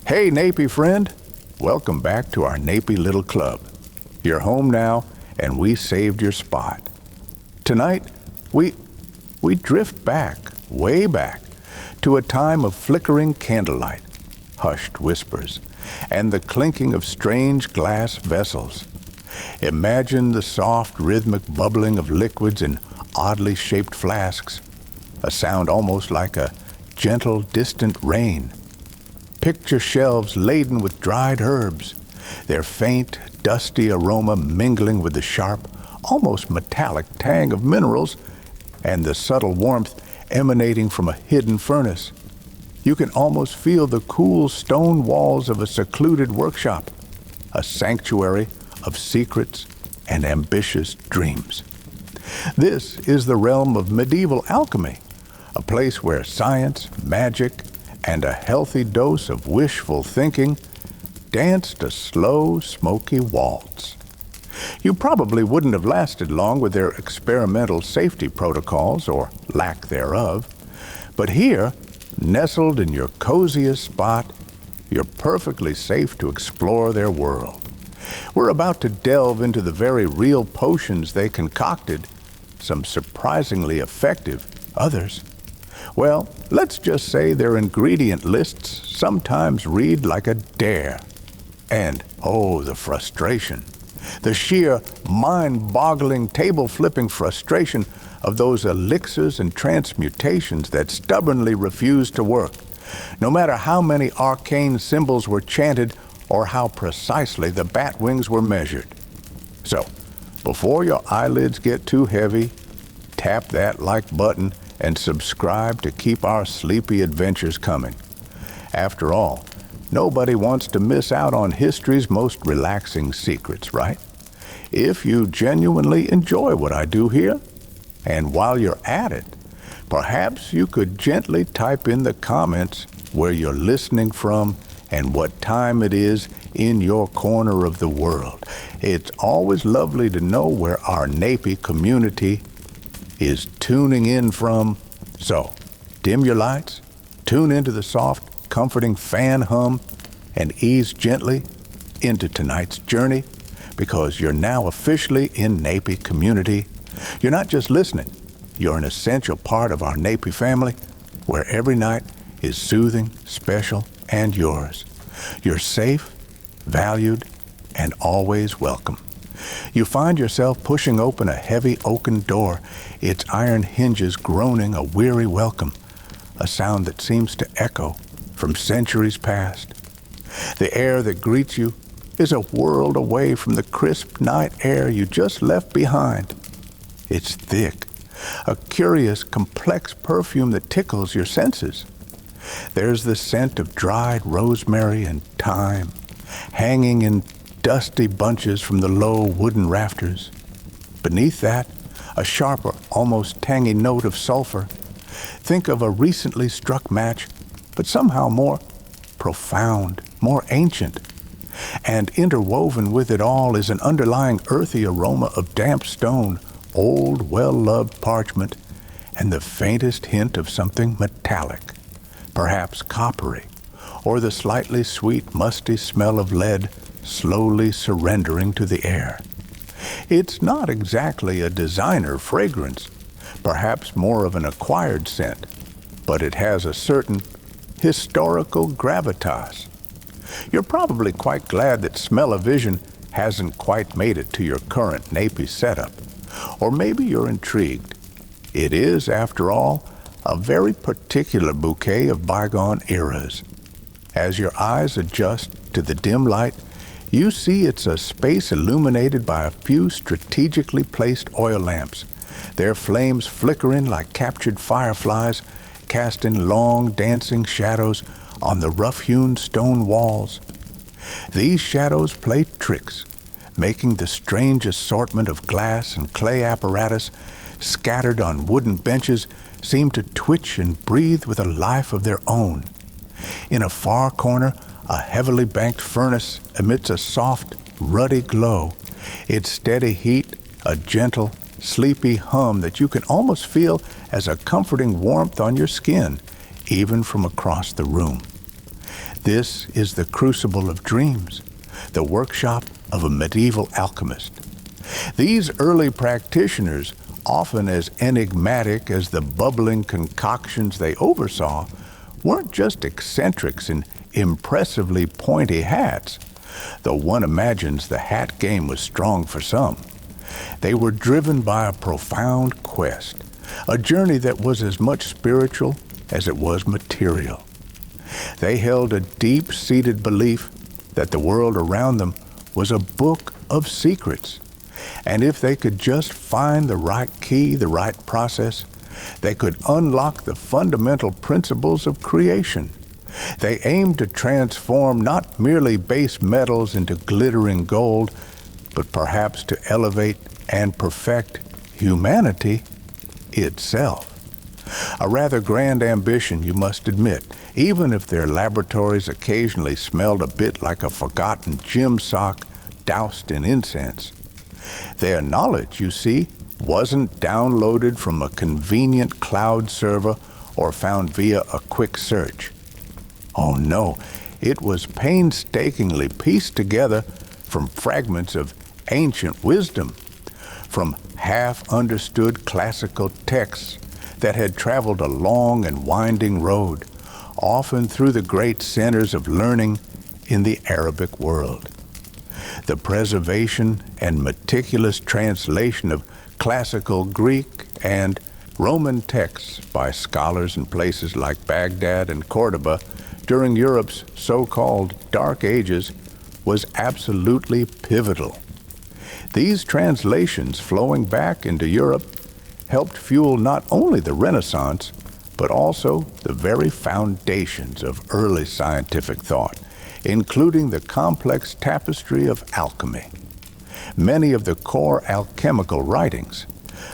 Hey, Napy friend. Welcome back to our Napy Little Club. You're home now, and we saved your spot. Tonight, we drift back, way back, to a time of flickering candlelight, hushed whispers, and the clinking of strange glass vessels. Imagine the soft, rhythmic bubbling of liquids in oddly shaped flasks, a sound almost like a gentle, distant rain. Picture shelves laden with dried herbs, their faint, dusty aroma mingling with the sharp, almost metallic tang of minerals and the subtle warmth emanating from a hidden furnace. You can almost feel the cool stone walls of a secluded workshop, a sanctuary of secrets and ambitious dreams. This is the realm of medieval alchemy, a place where science, magic, and a healthy dose of wishful thinking danced a slow, smoky waltz. You probably wouldn't have lasted long with their experimental safety protocols, or lack thereof, but here, nestled in your coziest spot, you're perfectly safe to explore their world. We're about to delve into the very real potions they concocted, some surprisingly effective, others. Well, let's just say their ingredient lists sometimes read like a dare. And, oh, the frustration. The sheer, mind-boggling, table-flipping frustration of those elixirs and transmutations that stubbornly refuse to work, no matter how many arcane symbols were chanted or how precisely the bat wings were measured. So, before your eyelids get too heavy, tap that like button and subscribe to keep our sleepy adventures coming. After all, nobody wants to miss out on history's most relaxing secrets, right? If you genuinely enjoy what I do here, and while you're at it, perhaps you could gently type in the comments where you're listening from and what time it is in your corner of the world. It's always lovely to know where our Napy community is tuning in from. So, dim your lights, tune into the soft, comforting fan hum, and ease gently into tonight's journey, because you're now officially in Napy community. You're not just listening, you're an essential part of our Napy family, where every night is soothing, special, and yours. You're safe, valued, and always welcome. You find yourself pushing open a heavy oaken door, its iron hinges groaning a weary welcome, a sound that seems to echo from centuries past. The air that greets you is a world away from the crisp night air you just left behind. It's thick, a curious, complex perfume that tickles your senses. There's the scent of dried rosemary and thyme, hanging in dusty bunches from the low wooden rafters. Beneath that, a sharper, almost tangy note of sulfur. Think of a recently struck match, but somehow more profound, more ancient. And interwoven with it all is an underlying earthy aroma of damp stone, old, well-loved parchment, and the faintest hint of something metallic, perhaps coppery, or the slightly sweet, musty smell of lead slowly surrendering to the air. It's not exactly a designer fragrance, perhaps more of an acquired scent, but it has a certain historical gravitas. You're probably quite glad that smell-o-vision hasn't quite made it to your current Napy setup. Or maybe you're intrigued. It is, after all, a very particular bouquet of bygone eras. As your eyes adjust to the dim light, you see it's a space illuminated by a few strategically placed oil lamps, their flames flickering like captured fireflies, casting long, dancing shadows on the rough-hewn stone walls. These shadows play tricks, making the strange assortment of glass and clay apparatus scattered on wooden benches seem to twitch and breathe with a life of their own. In a far corner, a heavily banked furnace emits a soft, ruddy glow, its steady heat a gentle, sleepy hum that you can almost feel as a comforting warmth on your skin, even from across the room. This is the crucible of dreams, the workshop of a medieval alchemist. These early practitioners, often as enigmatic as the bubbling concoctions they oversaw, weren't just eccentrics in impressively pointy hats, though one imagines the hat game was strong for some. They were driven by a profound quest, a journey that was as much spiritual as it was material. They held a deep-seated belief that the world around them was a book of secrets, and if they could just find the right key, the right process, they could unlock the fundamental principles of creation. They aimed to transform not merely base metals into glittering gold, but perhaps to elevate and perfect humanity itself. A rather grand ambition, you must admit, even if their laboratories occasionally smelled a bit like a forgotten gym sock doused in incense. Their knowledge, you see, wasn't downloaded from a convenient cloud server or found via a quick search. Oh no, it was painstakingly pieced together from fragments of ancient wisdom, from half-understood classical texts that had traveled a long and winding road, often through the great centers of learning in the Arabic world. The preservation and meticulous translation of classical Greek and Roman texts by scholars in places like Baghdad and Cordoba during Europe's so-called Dark Ages was absolutely pivotal. These translations flowing back into Europe helped fuel not only the Renaissance, but also the very foundations of early scientific thought, including the complex tapestry of alchemy. Many of the core alchemical writings,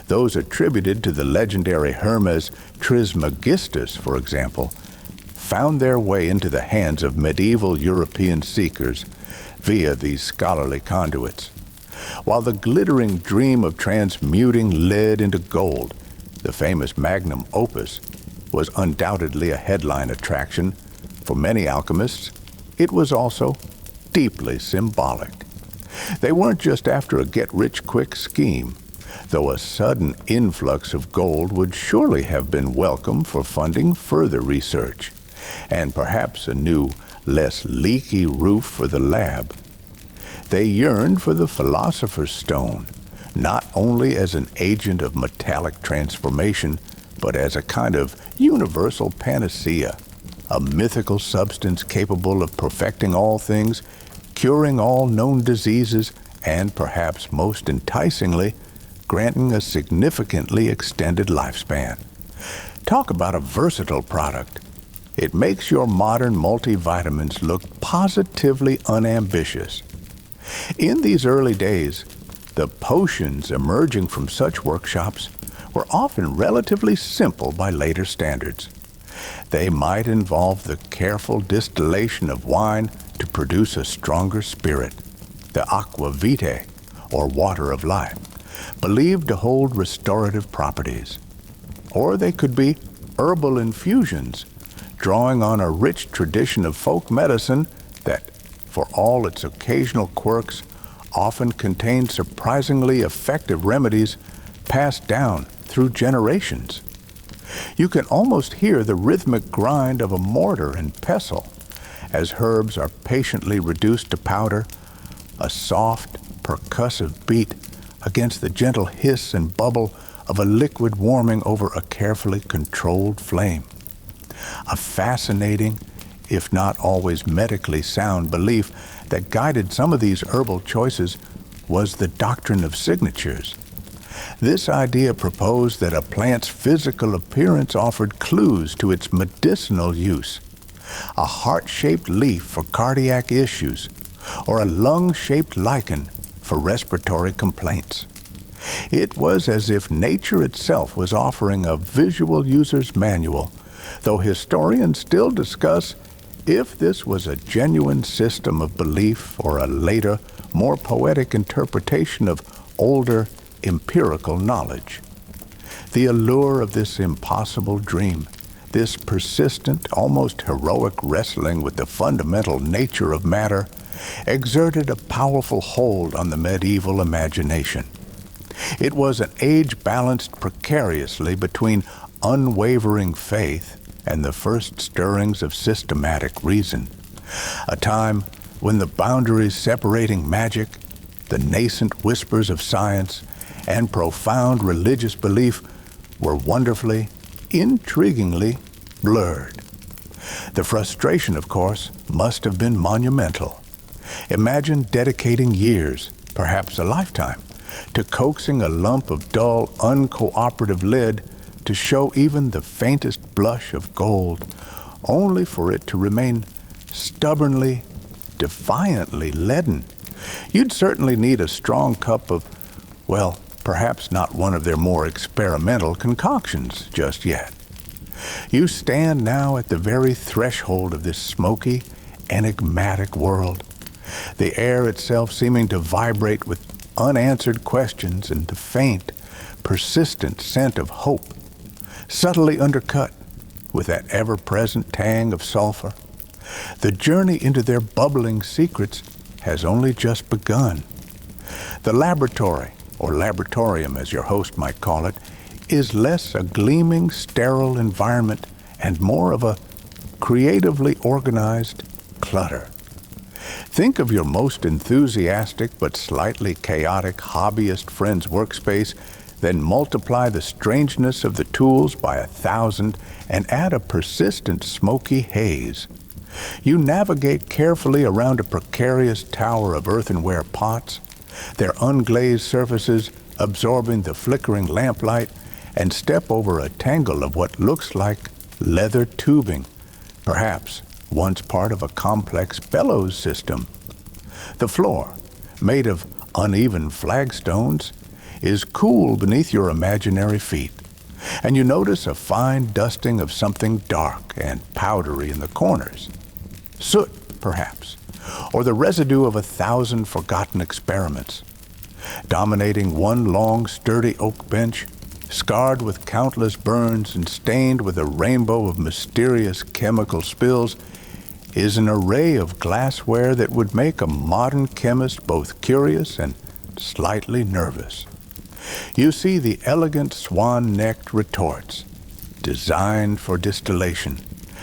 those attributed to the legendary Hermes Trismegistus, for example, found their way into the hands of medieval European seekers via these scholarly conduits. While the glittering dream of transmuting lead into gold, the famous magnum opus, was undoubtedly a headline attraction for many alchemists, it was also deeply symbolic. They weren't just after a get-rich-quick scheme, though a sudden influx of gold would surely have been welcome for funding further research, and perhaps a new, less leaky roof for the lab. They yearned for the Philosopher's Stone, not only as an agent of metallic transformation, but as a kind of universal panacea, a mythical substance capable of perfecting all things, curing all known diseases, and perhaps most enticingly, granting a significantly extended lifespan. Talk about a versatile product. It makes your modern multivitamins look positively unambitious. In these early days, the potions emerging from such workshops were often relatively simple by later standards. They might involve the careful distillation of wine to produce a stronger spirit, the aqua vitae, or water of life, believed to hold restorative properties. Or they could be herbal infusions, drawing on a rich tradition of folk medicine that, for all its occasional quirks, often contained surprisingly effective remedies passed down through generations. You can almost hear the rhythmic grind of a mortar and pestle as herbs are patiently reduced to powder, a soft, percussive beat against the gentle hiss and bubble of a liquid warming over a carefully controlled flame. A fascinating, if not always medically sound belief that guided some of these herbal choices was the doctrine of signatures. This idea proposed that a plant's physical appearance offered clues to its medicinal use. A heart-shaped leaf for cardiac issues, or a lung-shaped lichen for respiratory complaints. It was as if nature itself was offering a visual user's manual, though historians still discuss if this was a genuine system of belief or a later, more poetic interpretation of older, empirical knowledge. The allure of this impossible dream This persistent, almost heroic wrestling with the fundamental nature of matter exerted a powerful hold on the medieval imagination. It was an age balanced precariously between unwavering faith and the first stirrings of systematic reason, a time when the boundaries separating magic, the nascent whispers of science, and profound religious belief were wonderfully, intriguingly blurred. The frustration, of course, must have been monumental. Imagine dedicating years, perhaps a lifetime, to coaxing a lump of dull, uncooperative lead to show even the faintest blush of gold, only for it to remain stubbornly, defiantly leaden. You'd certainly need a strong cup of, well, perhaps not one of their more experimental concoctions just yet. You stand now at the very threshold of this smoky, enigmatic world, the air itself seeming to vibrate with unanswered questions and the faint, persistent scent of hope, subtly undercut with that ever-present tang of sulfur. The journey into their bubbling secrets has only just begun. The laboratory, or laboratorium as your host might call it, is less a gleaming, sterile environment and more of a creatively organized clutter. Think of your most enthusiastic but slightly chaotic hobbyist friend's workspace, then multiply the strangeness of the tools by 1,000 and add a persistent smoky haze. You navigate carefully around a precarious tower of earthenware pots, their unglazed surfaces absorbing the flickering lamplight, and step over a tangle of what looks like leather tubing, perhaps once part of a complex bellows system. The floor, made of uneven flagstones, is cool beneath your imaginary feet, and you notice a fine dusting of something dark and powdery in the corners. Soot, perhaps, or the residue of 1,000 forgotten experiments. Dominating one long, sturdy oak bench, scarred with countless burns and stained with a rainbow of mysterious chemical spills, is an array of glassware that would make a modern chemist both curious and slightly nervous. You see the elegant swan-necked retorts, designed for distillation,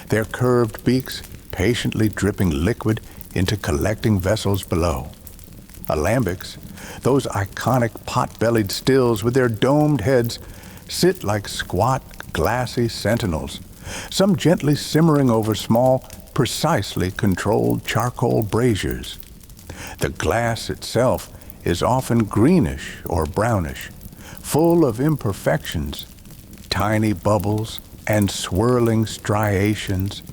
their curved beaks patiently dripping liquid into collecting vessels below. Alembics, those iconic pot-bellied stills with their domed heads, sit like squat, glassy sentinels, some gently simmering over small, precisely controlled charcoal braziers. The glass itself is often greenish or brownish, full of imperfections, tiny bubbles and swirling striations,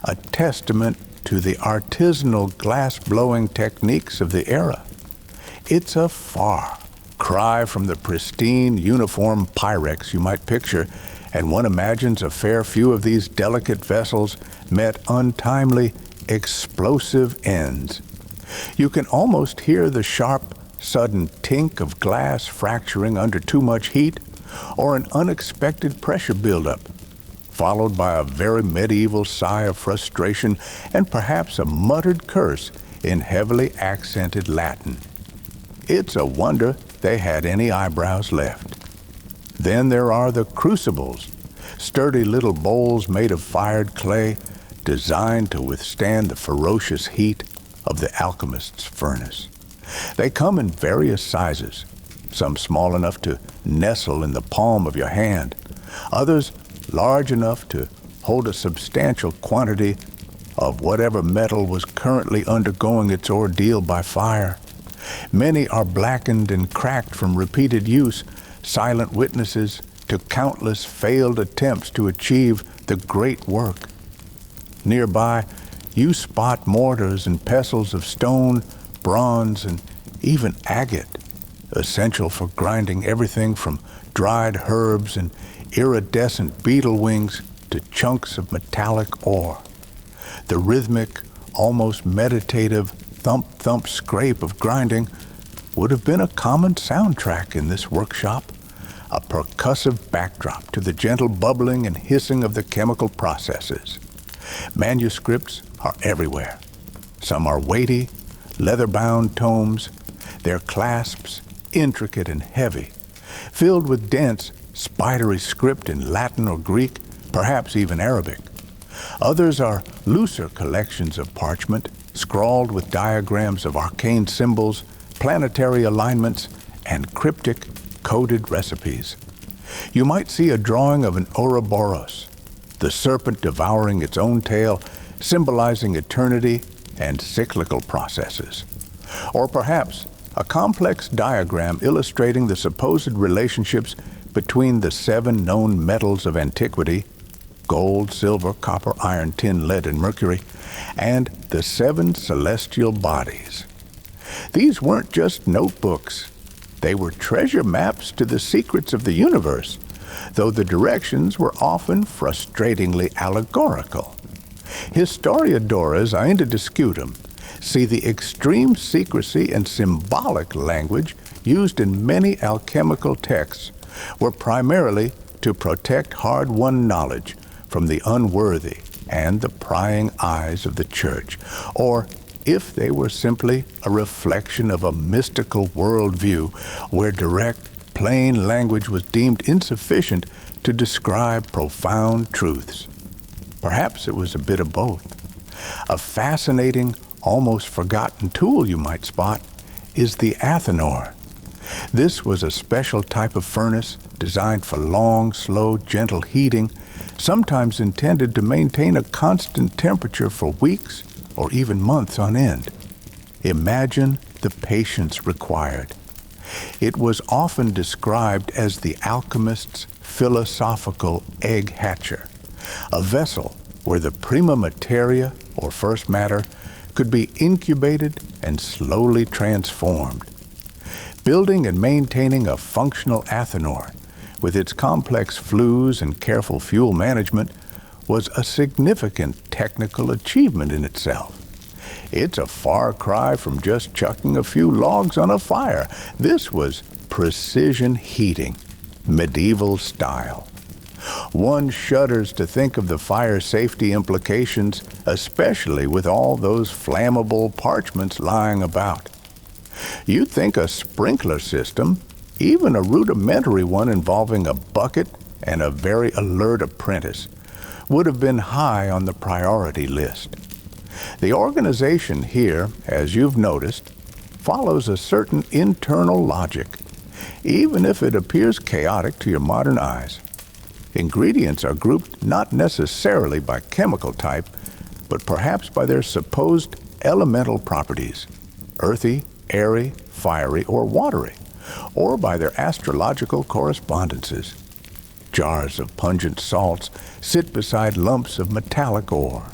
a testament to the artisanal glass-blowing techniques of the era. It's a far cry from the pristine, uniform Pyrex you might picture, and one imagines a fair few of these delicate vessels met untimely, explosive ends. You can almost hear the sharp, sudden tink of glass fracturing under too much heat, or an unexpected pressure buildup, followed by a very medieval sigh of frustration and perhaps a muttered curse in heavily accented Latin. It's a wonder they had any eyebrows left. Then there are the crucibles, sturdy little bowls made of fired clay, designed to withstand the ferocious heat of the alchemist's furnace. They come in various sizes, some small enough to nestle in the palm of your hand, others large enough to hold a substantial quantity of whatever metal was currently undergoing its ordeal by fire. Many are blackened and cracked from repeated use, silent witnesses to countless failed attempts to achieve the great work. Nearby, you spot mortars and pestles of stone, bronze, and even agate, essential for grinding everything from dried herbs and iridescent beetle wings to chunks of metallic ore. The rhythmic, almost meditative thump-thump scrape of grinding would have been a common soundtrack in this workshop, a percussive backdrop to the gentle bubbling and hissing of the chemical processes. Manuscripts are everywhere. Some are weighty, leather-bound tomes, their clasps intricate and heavy, filled with dense, spidery script in Latin or Greek, perhaps even Arabic. Others are looser collections of parchment, scrawled with diagrams of arcane symbols, planetary alignments, and cryptic, coded recipes. You might see a drawing of an Ouroboros, the serpent devouring its own tail, symbolizing eternity and cyclical processes. Or perhaps a complex diagram illustrating the supposed relationships between the 7 known metals of antiquity, gold, silver, copper, iron, tin, lead, and mercury, and the 7 celestial bodies. These weren't just notebooks. They were treasure maps to the secrets of the universe, though the directions were often frustratingly allegorical. Historiadoras ainda discutum see the extreme secrecy and symbolic language used in many alchemical texts were primarily to protect hard-won knowledge from the unworthy and the prying eyes of the church, or if they were simply a reflection of a mystical worldview where direct, plain language was deemed insufficient to describe profound truths. Perhaps it was a bit of both. A fascinating, almost forgotten tool you might spot is the athanor. This was a special type of furnace designed for long, slow, gentle heating, sometimes intended to maintain a constant temperature for weeks or even months on end. Imagine the patience required. It was often described as the alchemist's philosophical egg hatcher, a vessel where the prima materia, or first matter, could be incubated and slowly transformed. Building and maintaining a functional athanor, with its complex flues and careful fuel management, was a significant technical achievement in itself. It's a far cry from just chucking a few logs on a fire. This was precision heating, medieval style. One shudders to think of the fire safety implications, especially with all those flammable parchments lying about. You'd think a sprinkler system, even a rudimentary one involving a bucket and a very alert apprentice, would have been high on the priority list. The organization here, as you've noticed, follows a certain internal logic, even if it appears chaotic to your modern eyes. Ingredients are grouped not necessarily by chemical type, but perhaps by their supposed elemental properties, earthy, airy, fiery, or watery, or by their astrological correspondences. Jars of pungent salts sit beside lumps of metallic ore.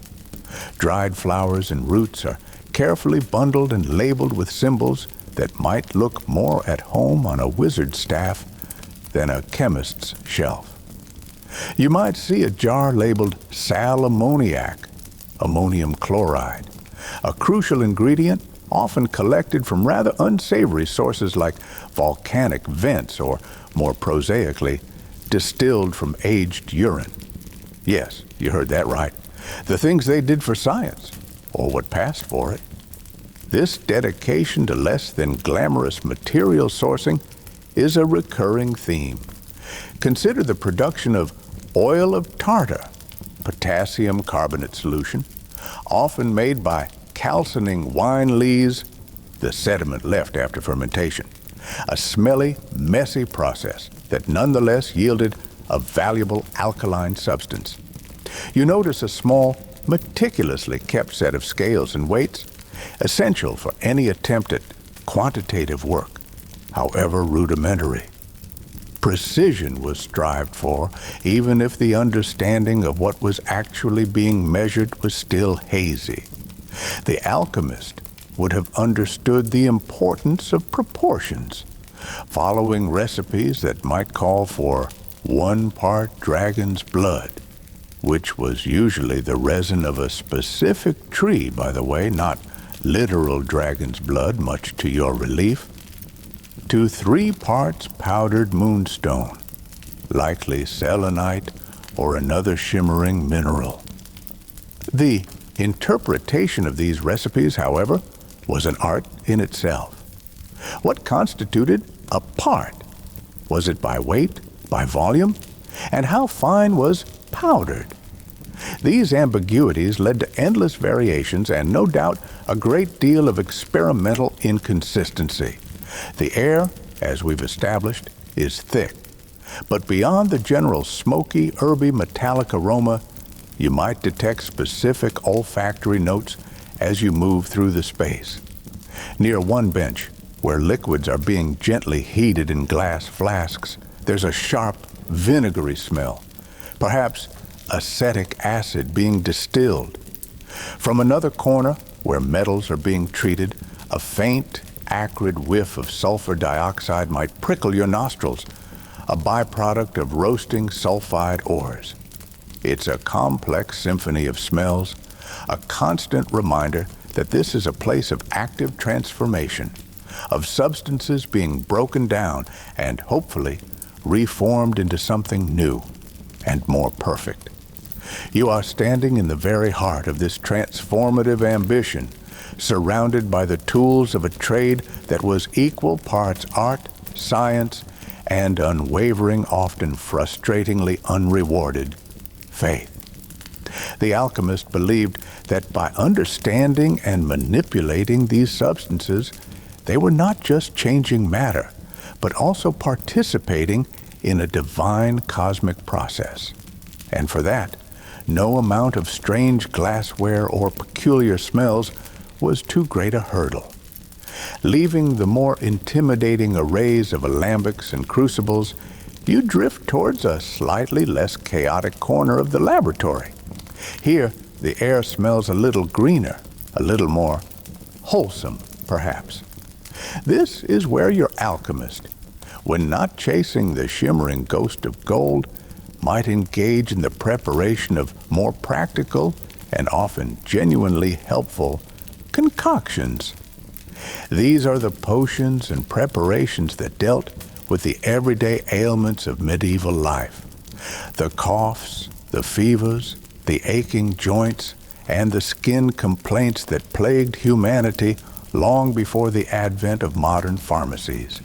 Dried flowers and roots are carefully bundled and labeled with symbols that might look more at home on a wizard's staff than a chemist's shelf. You might see a jar labeled sal ammoniac, ammonium chloride, a crucial ingredient often collected from rather unsavory sources like volcanic vents or, more prosaically, distilled from aged urine. Yes, you heard that right. The things they did for science, or what passed for it. This dedication to less than glamorous material sourcing is a recurring theme. Consider the production of oil of tartar, potassium carbonate solution, often made by calcining wine lees, the sediment left after fermentation. A smelly, messy process that nonetheless yielded a valuable alkaline substance. You notice a small, meticulously kept set of scales and weights, essential for any attempt at quantitative work, however rudimentary. Precision was strived for, even if the understanding of what was actually being measured was still hazy. The alchemist would have understood the importance of proportions, following recipes that might call for 1 part dragon's blood, which was usually the resin of a specific tree, by the way, not literal dragon's blood, much to your relief, to 3 parts powdered moonstone, likely selenite or another shimmering mineral. The interpretation of these recipes, however, was an art in itself. What constituted a part? Was it by weight, by volume? And how fine was powdered? These ambiguities led to endless variations and, no doubt, a great deal of experimental inconsistency. The air, as we've established, is thick. But beyond the general smoky, herby, metallic aroma, you might detect specific olfactory notes as you move through the space. Near one bench, where liquids are being gently heated in glass flasks, there's a sharp, vinegary smell, perhaps acetic acid being distilled. From another corner, where metals are being treated, a faint, acrid whiff of sulfur dioxide might prickle your nostrils, a byproduct of roasting sulfide ores. It's a complex symphony of smells, a constant reminder that this is a place of active transformation, of substances being broken down and, hopefully, reformed into something new and more perfect. You are standing in the very heart of this transformative ambition, surrounded by the tools of a trade that was equal parts art, science, and unwavering, often frustratingly unrewarded, faith. The alchemist believed that by understanding and manipulating these substances, they were not just changing matter, but also participating in a divine cosmic process. And for that, no amount of strange glassware or peculiar smells was too great a hurdle. Leaving the more intimidating arrays of alembics and crucibles, you drift towards a slightly less chaotic corner of the laboratory. Here, the air smells a little greener, a little more wholesome, perhaps. This is where your alchemist, when not chasing the shimmering ghost of gold, might engage in the preparation of more practical and often genuinely helpful concoctions. These are the potions and preparations that dealt with the everyday ailments of medieval life. The coughs, the fevers, the aching joints, and the skin complaints that plagued humanity long before the advent of modern pharmacies.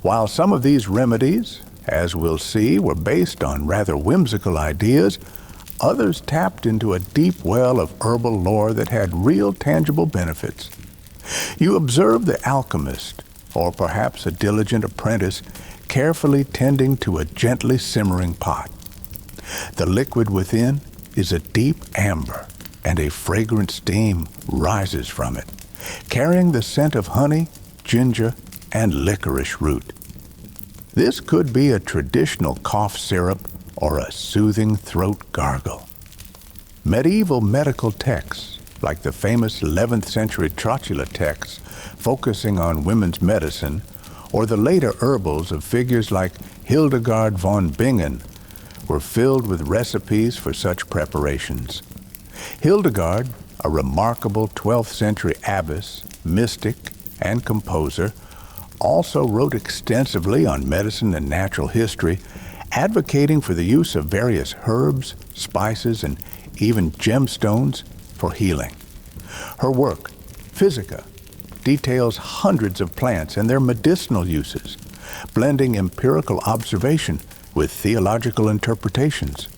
While some of these remedies, as we'll see, were based on rather whimsical ideas, others tapped into a deep well of herbal lore that had real tangible benefits. You observe the alchemist, or perhaps a diligent apprentice, carefully tending to a gently simmering pot. The liquid within is a deep amber, and a fragrant steam rises from it, carrying the scent of honey, ginger, and licorice root. This could be a traditional cough syrup or a soothing throat gargle. Medieval medical texts, like the famous 11th century Trotula texts focusing on women's medicine, or the later herbals of figures like Hildegard von Bingen, were filled with recipes for such preparations. Hildegard, a remarkable 12th century abbess, mystic, and composer, also wrote extensively on medicine and natural history, advocating for the use of various herbs, spices, and even gemstones for healing. Her work, Physica, details hundreds of plants and their medicinal uses, blending empirical observation with theological interpretations.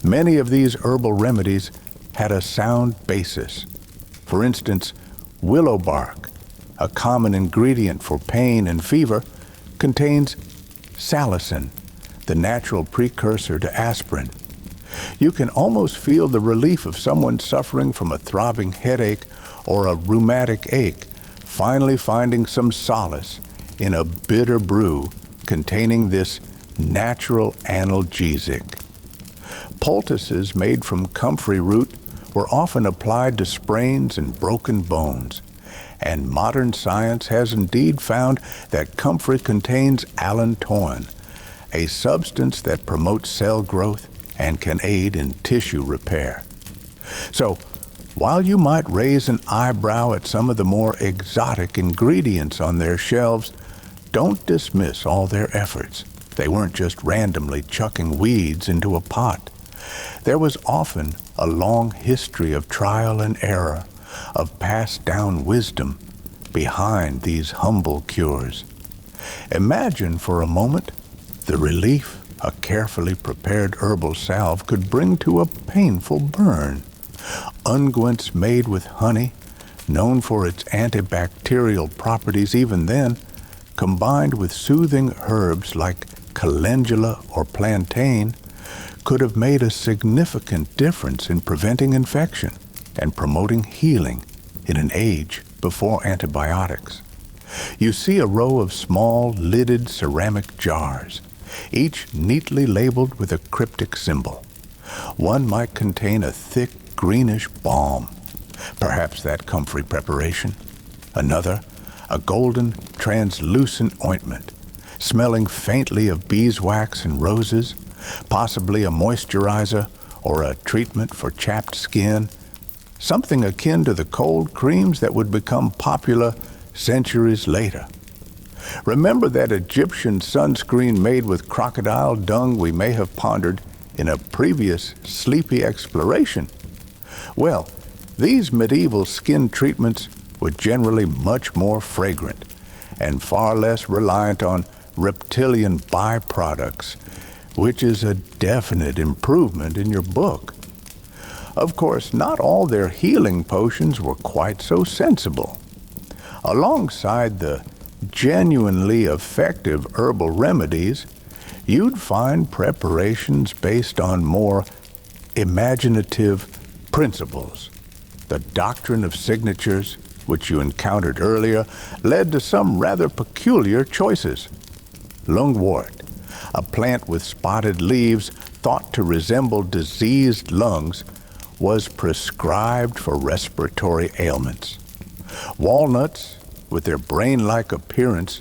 Many of these herbal remedies had a sound basis. For instance, willow bark, a common ingredient for pain and fever, contains salicin, the natural precursor to aspirin. You can almost feel the relief of someone suffering from a throbbing headache or a rheumatic ache, finally finding some solace in a bitter brew containing this natural analgesic. Poultices made from comfrey root were often applied to sprains and broken bones, and modern science has indeed found that comfrey contains allantoin, a substance that promotes cell growth and can aid in tissue repair. So, while you might raise an eyebrow at some of the more exotic ingredients on their shelves, don't dismiss all their efforts. They weren't just randomly chucking weeds into a pot. There was often a long history of trial and error, of passed down wisdom behind these humble cures. Imagine for a moment the relief a carefully prepared herbal salve could bring to a painful burn. Unguents made with honey, known for its antibacterial properties even then, combined with soothing herbs like calendula or plantain, could have made a significant difference in preventing infection and promoting healing in an age before antibiotics. You see a row of small, lidded ceramic jars, each neatly labeled with a cryptic symbol. One might contain a thick, greenish balm, perhaps that comfrey preparation. Another, a golden, translucent ointment, smelling faintly of beeswax and roses, possibly a moisturizer or a treatment for chapped skin, something akin to the cold creams that would become popular centuries later. Remember that Egyptian sunscreen made with crocodile dung we may have pondered in a previous sleepy exploration? Well, these medieval skin treatments were generally much more fragrant and far less reliant on reptilian byproducts, which is a definite improvement in your book. Of course, not all their healing potions were quite so sensible. Alongside the genuinely effective herbal remedies, you'd find preparations based on more imaginative principles. The doctrine of signatures, which you encountered earlier, led to some rather peculiar choices. Lungwort, a plant with spotted leaves thought to resemble diseased lungs, was prescribed for respiratory ailments. Walnuts, with their brain-like appearance,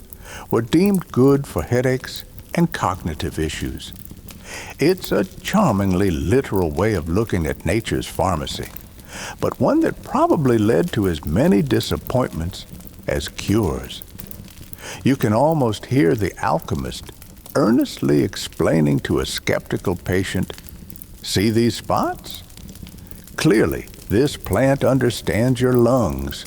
were deemed good for headaches and cognitive issues. It's a charmingly literal way of looking at nature's pharmacy, but one that probably led to as many disappointments as cures. You can almost hear the alchemist earnestly explaining to a skeptical patient, "See these spots? Clearly, this plant understands your lungs."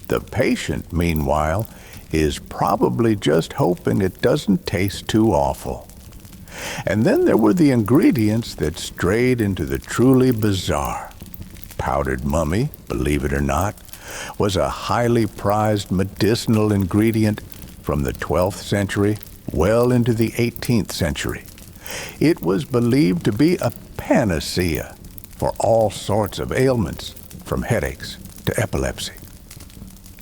The patient, meanwhile, is probably just hoping it doesn't taste too awful. And then there were the ingredients that strayed into the truly bizarre. Powdered mummy, believe it or not, was a highly prized medicinal ingredient from the 12th century well into the 18th century. It was believed to be a panacea for all sorts of ailments, from headaches to epilepsy.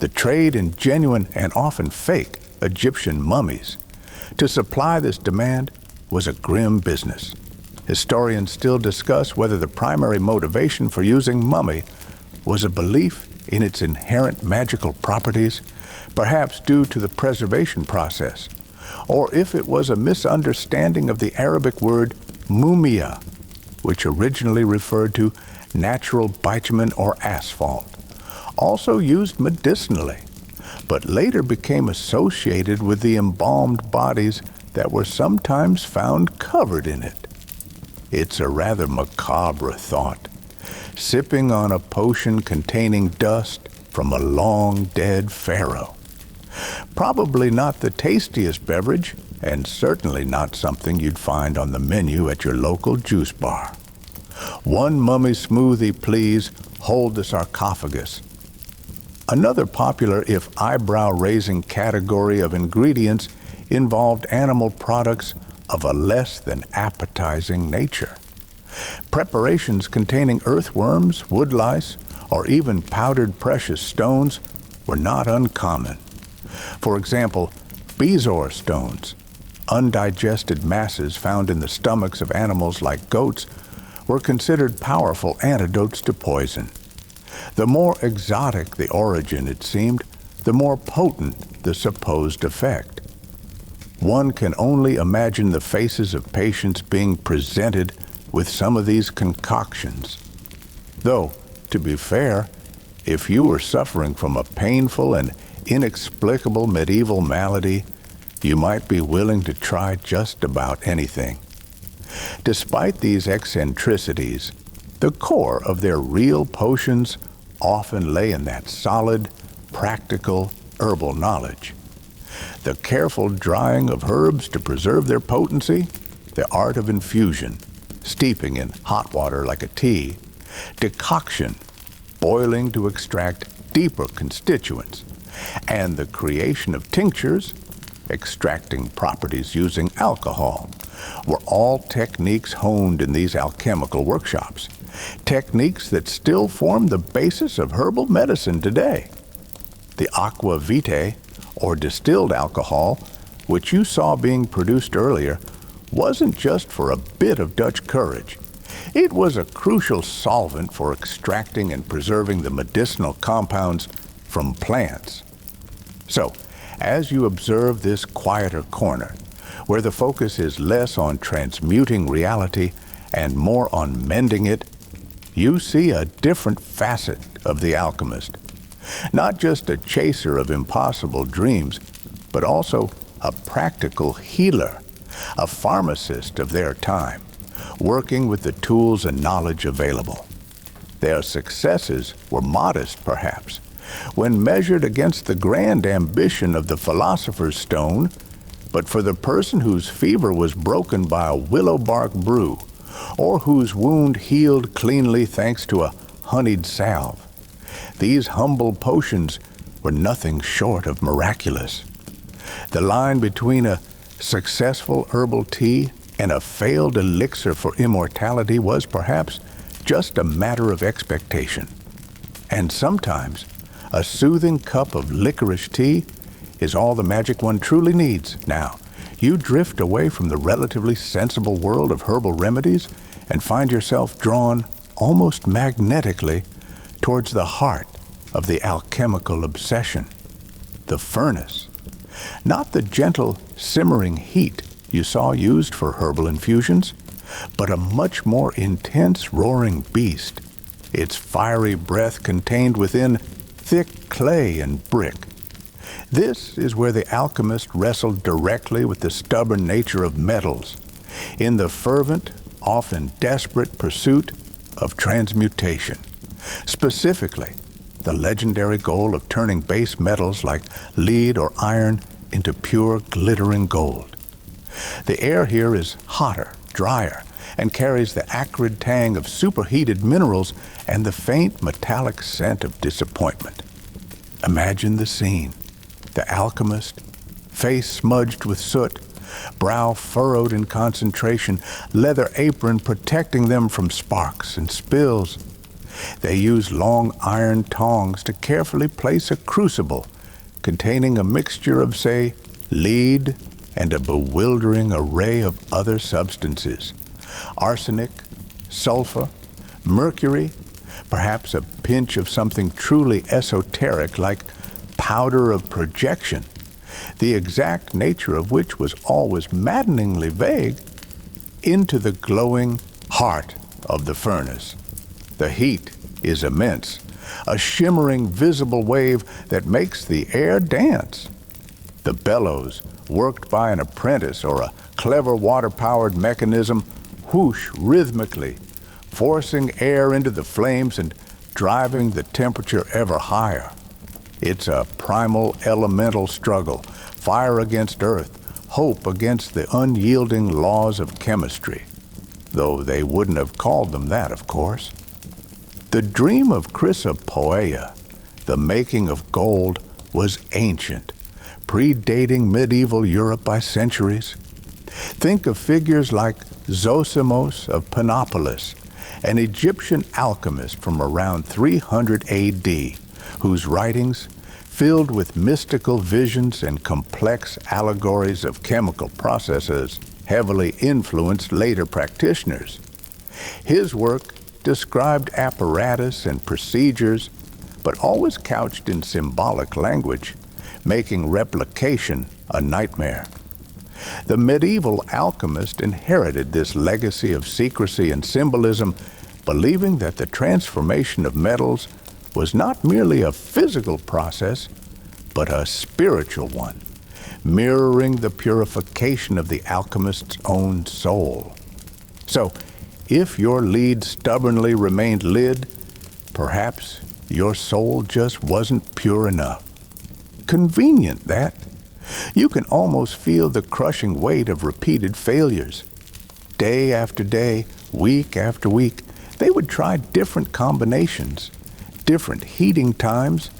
The trade in genuine and often fake Egyptian mummies to supply this demand was a grim business. Historians still discuss whether the primary motivation for using mummy was a belief in its inherent magical properties, perhaps due to the preservation process, or if it was a misunderstanding of the Arabic word mumia, which originally referred to natural bitumen or asphalt, also used medicinally, but later became associated with the embalmed bodies that were sometimes found covered in it. It's a rather macabre thought, sipping on a potion containing dust from a long-dead pharaoh. Probably not the tastiest beverage, and certainly not something you'd find on the menu at your local juice bar. One mummy smoothie, please. Hold the sarcophagus. Another popular, if eyebrow-raising category of ingredients involved animal products of a less than appetizing nature. Preparations containing earthworms, woodlice, or even powdered precious stones were not uncommon. For example, bezoar stones, undigested masses found in the stomachs of animals like goats, were considered powerful antidotes to poison. The more exotic the origin, it seemed, the more potent the supposed effect. One can only imagine the faces of patients being presented with some of these concoctions. Though, to be fair, if you were suffering from a painful and inexplicable medieval malady, you might be willing to try just about anything. Despite these eccentricities, the core of their real potions often lay in that solid, practical, herbal knowledge. The careful drying of herbs to preserve their potency, the art of infusion, steeping in hot water like a tea, decoction, boiling to extract deeper constituents, and the creation of tinctures, extracting properties using alcohol, were all techniques honed in these alchemical workshops, techniques that still form the basis of herbal medicine today. The aqua vitae, or distilled alcohol, which you saw being produced earlier, wasn't just for a bit of Dutch courage. It was a crucial solvent for extracting and preserving the medicinal compounds from plants. So, as you observe this quieter corner, where the focus is less on transmuting reality and more on mending it, you see a different facet of the alchemist. Not just a chaser of impossible dreams, but also a practical healer, a pharmacist of their time, working with the tools and knowledge available. Their successes were modest, perhaps, when measured against the grand ambition of the philosopher's stone, but for the person whose fever was broken by a willow bark brew, or whose wound healed cleanly thanks to a honeyed salve, these humble potions were nothing short of miraculous. The line between a successful herbal tea and a failed elixir for immortality was perhaps just a matter of expectation. And sometimes a soothing cup of licorice tea is all the magic one truly needs. Now, you drift away from the relatively sensible world of herbal remedies and find yourself drawn almost magnetically towards the heart of the alchemical obsession, the furnace. Not the gentle, simmering heat you saw used for herbal infusions, but a much more intense roaring beast, its fiery breath contained within thick clay and brick. This is where the alchemist wrestled directly with the stubborn nature of metals, in the fervent, often desperate pursuit of transmutation. Specifically, the legendary goal of turning base metals like lead or iron into pure glittering gold. The air here is hotter, drier, and carries the acrid tang of superheated minerals and the faint metallic scent of disappointment. Imagine the scene. The alchemist, face smudged with soot, brow furrowed in concentration, leather apron protecting them from sparks and spills. They use long iron tongs to carefully place a crucible containing a mixture of, say, lead and a bewildering array of other substances. Arsenic, sulfur, mercury, perhaps a pinch of something truly esoteric like powder of projection, the exact nature of which was always maddeningly vague, into the glowing heart of the furnace. The heat is immense, a shimmering visible wave that makes the air dance. The bellows, worked by an apprentice or a clever water-powered mechanism, whoosh rhythmically, forcing air into the flames and driving the temperature ever higher. It's a primal elemental struggle, fire against earth, hope against the unyielding laws of chemistry, though they wouldn't have called them that, of course. The dream of Chrysopoeia, the making of gold, was ancient, predating medieval Europe by centuries. Think of figures like Zosimos of Panopolis, an Egyptian alchemist from around 300 AD, whose writings, filled with mystical visions and complex allegories of chemical processes, heavily influenced later practitioners. His work described apparatus and procedures, but always couched in symbolic language, making replication a nightmare. The medieval alchemist inherited this legacy of secrecy and symbolism, believing that the transformation of metals was not merely a physical process, but a spiritual one, mirroring the purification of the alchemist's own soul. So, if your lead stubbornly remained lit, perhaps your soul just wasn't pure enough. Convenient, that. You can almost feel the crushing weight of repeated failures. Day after day, week after week, they would try different combinations, different heating times,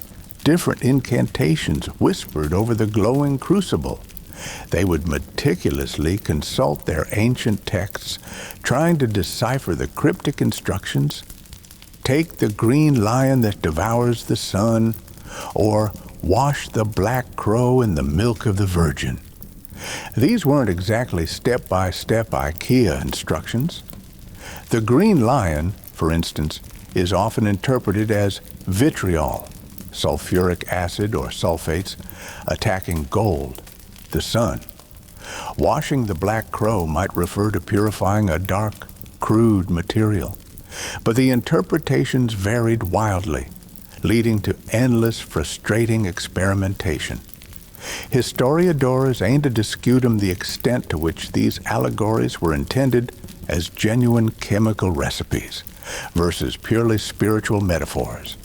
different incantations whispered over the glowing crucible. They would meticulously consult their ancient texts, trying to decipher the cryptic instructions. Take the green lion that devours the sun, or wash the black crow in the milk of the virgin. These weren't exactly step-by-step IKEA instructions. The green lion, for instance, is often interpreted as vitriol, sulfuric acid or sulfates, attacking gold, the sun. Washing the black crow might refer to purifying a dark, crude material. But the interpretations varied wildly, leading to endless, frustrating experimentation. Historiadores aimed to discutum the extent to which these allegories were intended as genuine chemical recipes versus purely spiritual metaphors.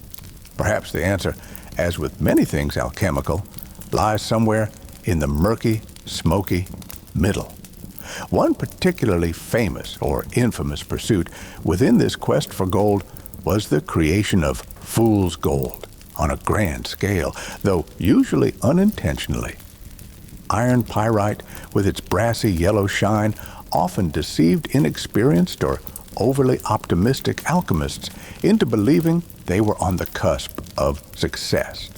Perhaps the answer, as with many things alchemical, lies somewhere in the murky, smoky middle. One particularly famous or infamous pursuit within this quest for gold was the creation of fool's gold on a grand scale, though usually unintentionally. Iron pyrite, with its brassy yellow shine, often deceived inexperienced or overly optimistic alchemists into believing they were on the cusp of success.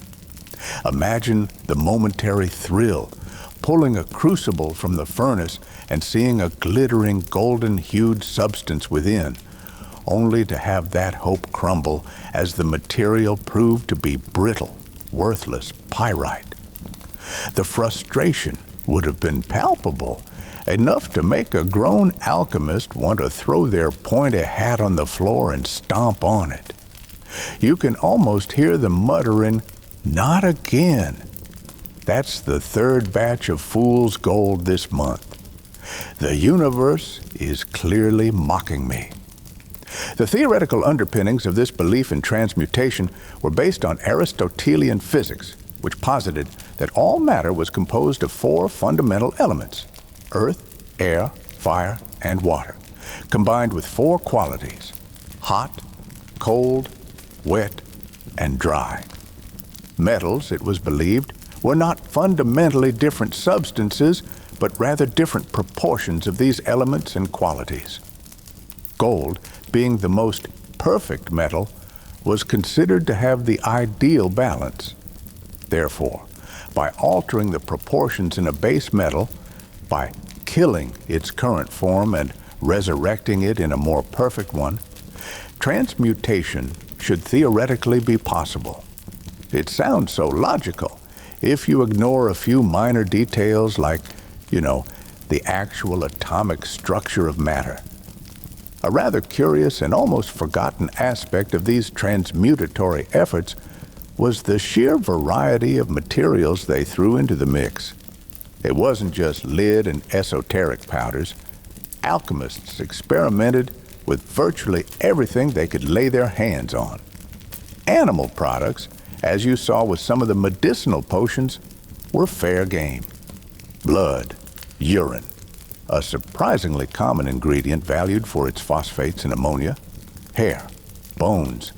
Imagine the momentary thrill, pulling a crucible from the furnace and seeing a glittering golden-hued substance within, only to have that hope crumble as the material proved to be brittle, worthless pyrite. The frustration would have been palpable, enough to make a grown alchemist want to throw their pointy hat on the floor and stomp on it. You can almost hear them muttering, "Not again." That's the third batch of fool's gold this month. The universe is clearly mocking me. The theoretical underpinnings of this belief in transmutation were based on Aristotelian physics, which posited that all matter was composed of four fundamental elements: earth, air, fire, and water, combined with four qualities: hot, cold, wet, and dry. Metals, it was believed, were not fundamentally different substances, but rather different proportions of these elements and qualities. Gold, being the most perfect metal, was considered to have the ideal balance. Therefore, by altering the proportions in a base metal, by killing its current form and resurrecting it in a more perfect one, transmutation should theoretically be possible. It sounds so logical if you ignore a few minor details like, the actual atomic structure of matter. A rather curious and almost forgotten aspect of these transmutatory efforts was the sheer variety of materials they threw into the mix. It wasn't just lead and esoteric powders. Alchemists experimented with virtually everything they could lay their hands on. Animal products, as you saw with some of the medicinal potions, were fair game. Blood, urine, a surprisingly common ingredient valued for its phosphates and ammonia, hair, bones,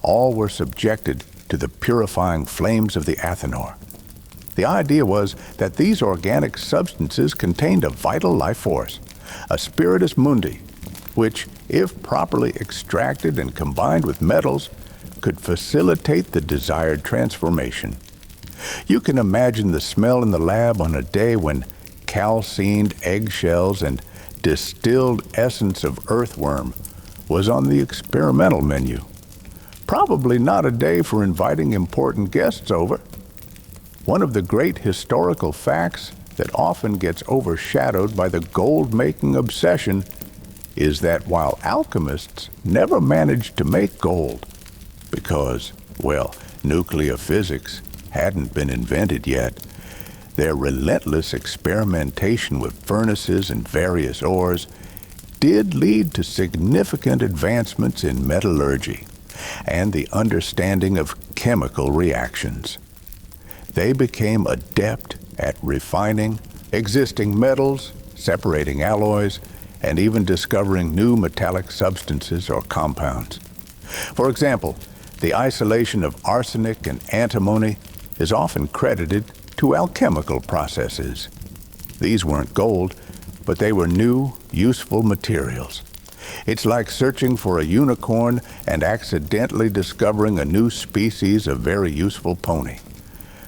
all were subjected to the purifying flames of the Athanor. The idea was that these organic substances contained a vital life force, a spiritus mundi, which, if properly extracted and combined with metals, could facilitate the desired transformation. You can imagine the smell in the lab on a day when calcined eggshells and distilled essence of earthworm was on the experimental menu. Probably not a day for inviting important guests over. One of the great historical facts that often gets overshadowed by the gold-making obsession is that while alchemists never managed to make gold because, nuclear physics hadn't been invented yet, Their relentless experimentation with furnaces and various ores did lead to significant advancements in metallurgy and the understanding of chemical reactions. They became adept at refining existing metals, separating alloys, and even discovering new metallic substances or compounds. For example, the isolation of arsenic and antimony is often credited to alchemical processes. These weren't gold, but they were new, useful materials. It's like searching for a unicorn and accidentally discovering a new species of very useful pony.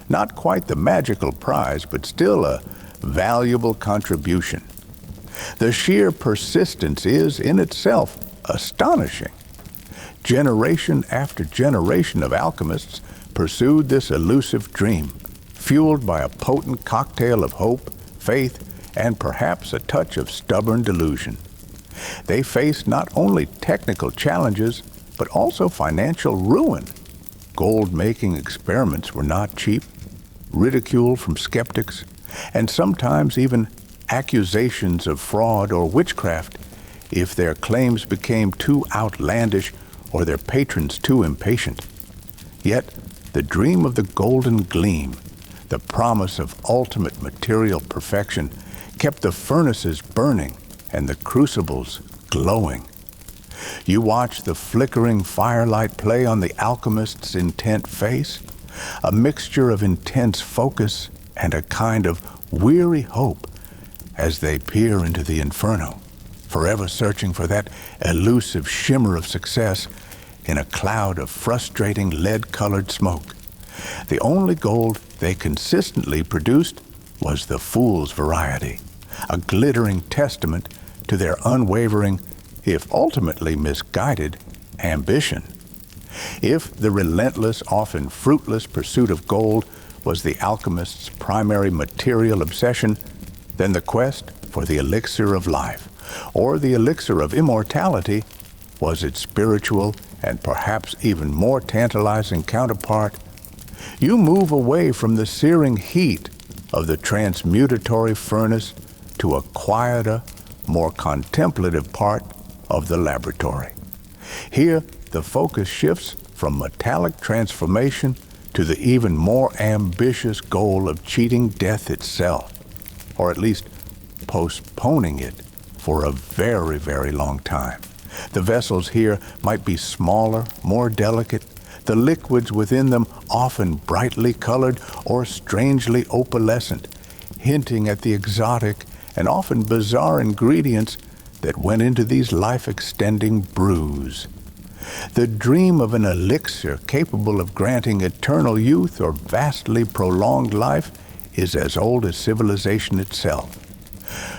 Not quite the magical prize, but still a valuable contribution. The sheer persistence is, in itself, astonishing. Generation after generation of alchemists pursued this elusive dream, fueled by a potent cocktail of hope, faith, and perhaps a touch of stubborn delusion. They faced not only technical challenges, but also financial ruin. Gold-making experiments were not cheap, ridicule from skeptics, and sometimes even accusations of fraud or witchcraft if their claims became too outlandish or their patrons too impatient. Yet, the dream of the golden gleam, the promise of ultimate material perfection, kept the furnaces burning and the crucibles glowing. You watch the flickering firelight play on the alchemist's intent face, a mixture of intense focus and a kind of weary hope as they peer into the inferno, forever searching for that elusive shimmer of success in a cloud of frustrating lead-colored smoke. The only gold they consistently produced was the fool's variety, a glittering testament to their unwavering, if ultimately misguided, ambition. If the relentless, often fruitless pursuit of gold was the alchemist's primary material obsession, then the quest for the elixir of life, or the elixir of immortality, was its spiritual and perhaps even more tantalizing counterpart. You move away from the searing heat of the transmutatory furnace to a quieter, more contemplative part of the laboratory. Here, the focus shifts from metallic transformation to the even more ambitious goal of cheating death itself, or at least postponing it for a very, very long time. The vessels here might be smaller, more delicate, the liquids within them often brightly colored or strangely opalescent, hinting at the exotic and often bizarre ingredients that went into these life-extending brews. The dream of an elixir capable of granting eternal youth or vastly prolonged life is as old as civilization itself.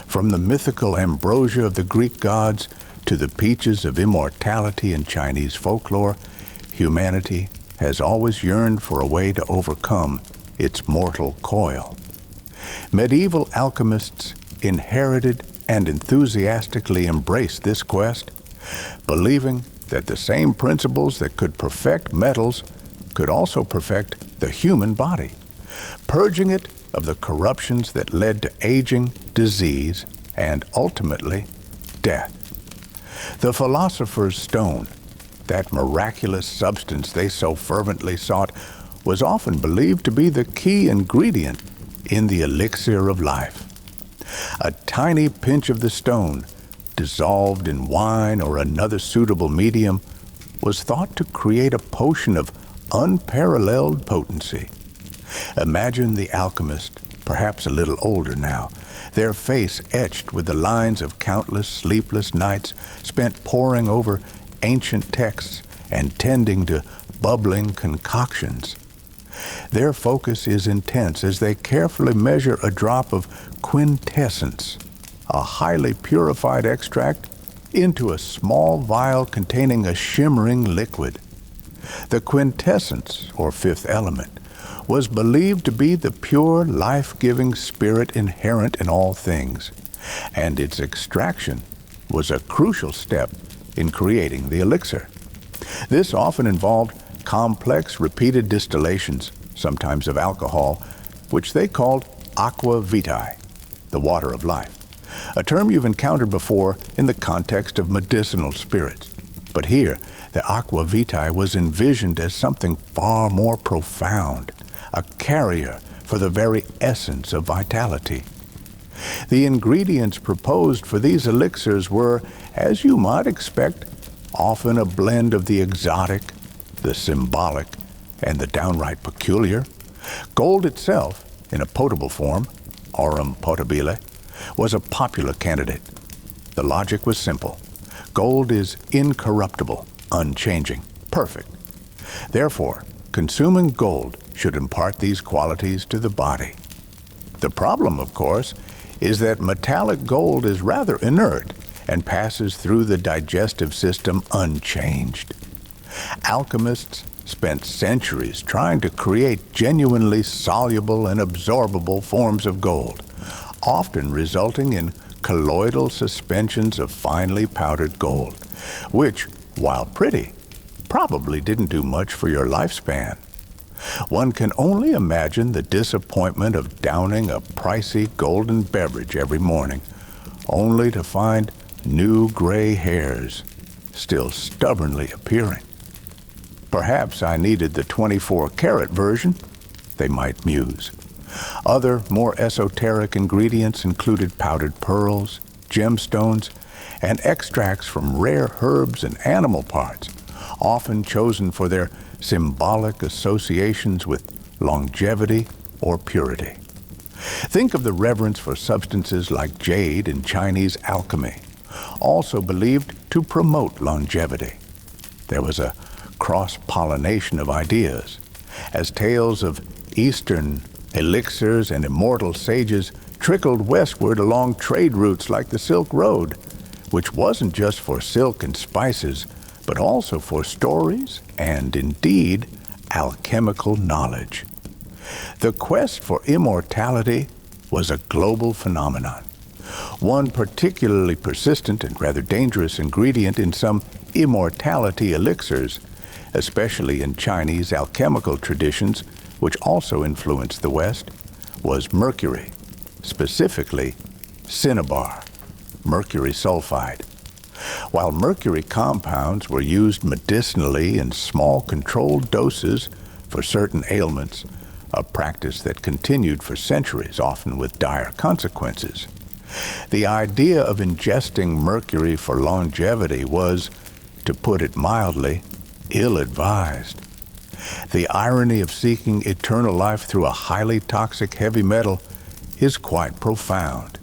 From the mythical ambrosia of the Greek gods to the peaches of immortality in Chinese folklore, humanity has always yearned for a way to overcome its mortal coil. Medieval alchemists inherited and enthusiastically embraced this quest, believing that the same principles that could perfect metals could also perfect the human body, purging it of the corruptions that led to aging, disease, and ultimately death. The philosopher's stone, that miraculous substance they so fervently sought, was often believed to be the key ingredient in the elixir of life. A tiny pinch of the stone, dissolved in wine or another suitable medium, was thought to create a potion of unparalleled potency. Imagine the alchemist, perhaps a little older now, their face etched with the lines of countless sleepless nights spent poring over ancient texts and tending to bubbling concoctions. Their focus is intense as they carefully measure a drop of quintessence, a highly purified extract, into a small vial containing a shimmering liquid. The quintessence, or fifth element, was believed to be the pure, life-giving spirit inherent in all things, and its extraction was a crucial step in creating the elixir. This often involved complex, repeated distillations, sometimes of alcohol, which they called aqua vitae, the water of life, a term you've encountered before in the context of medicinal spirits. But here, the aqua vitae was envisioned as something far more profound, a carrier for the very essence of vitality. The ingredients proposed for these elixirs were, as you might expect, often a blend of the exotic, the symbolic, and the downright peculiar. Gold itself, in a potable form, aurum potabile, was a popular candidate. The logic was simple. Gold is incorruptible, unchanging, perfect. Therefore, consuming gold should impart these qualities to the body. The problem, of course, is that metallic gold is rather inert and passes through the digestive system unchanged. Alchemists spent centuries trying to create genuinely soluble and absorbable forms of gold, often resulting in colloidal suspensions of finely powdered gold, which, while pretty, probably didn't do much for your lifespan. One can only imagine the disappointment of downing a pricey golden beverage every morning, only to find new gray hairs still stubbornly appearing. Perhaps I needed the 24-karat version, they might muse. Other, more esoteric ingredients included powdered pearls, gemstones, and extracts from rare herbs and animal parts, often chosen for their symbolic associations with longevity or purity. Think of the reverence for substances like jade in Chinese alchemy, also believed to promote longevity. There was a cross-pollination of ideas, as tales of Eastern elixirs and immortal sages trickled westward along trade routes like the Silk Road, which wasn't just for silk and spices, but also for stories and, indeed, alchemical knowledge. The quest for immortality was a global phenomenon. One particularly persistent and rather dangerous ingredient in some immortality elixirs, especially in Chinese alchemical traditions, which also influenced the West, was mercury, specifically cinnabar, mercury sulfide. While mercury compounds were used medicinally in small controlled doses for certain ailments, a practice that continued for centuries, often with dire consequences, the idea of ingesting mercury for longevity was, to put it mildly, ill-advised. The irony of seeking eternal life through a highly toxic heavy metal is quite profound.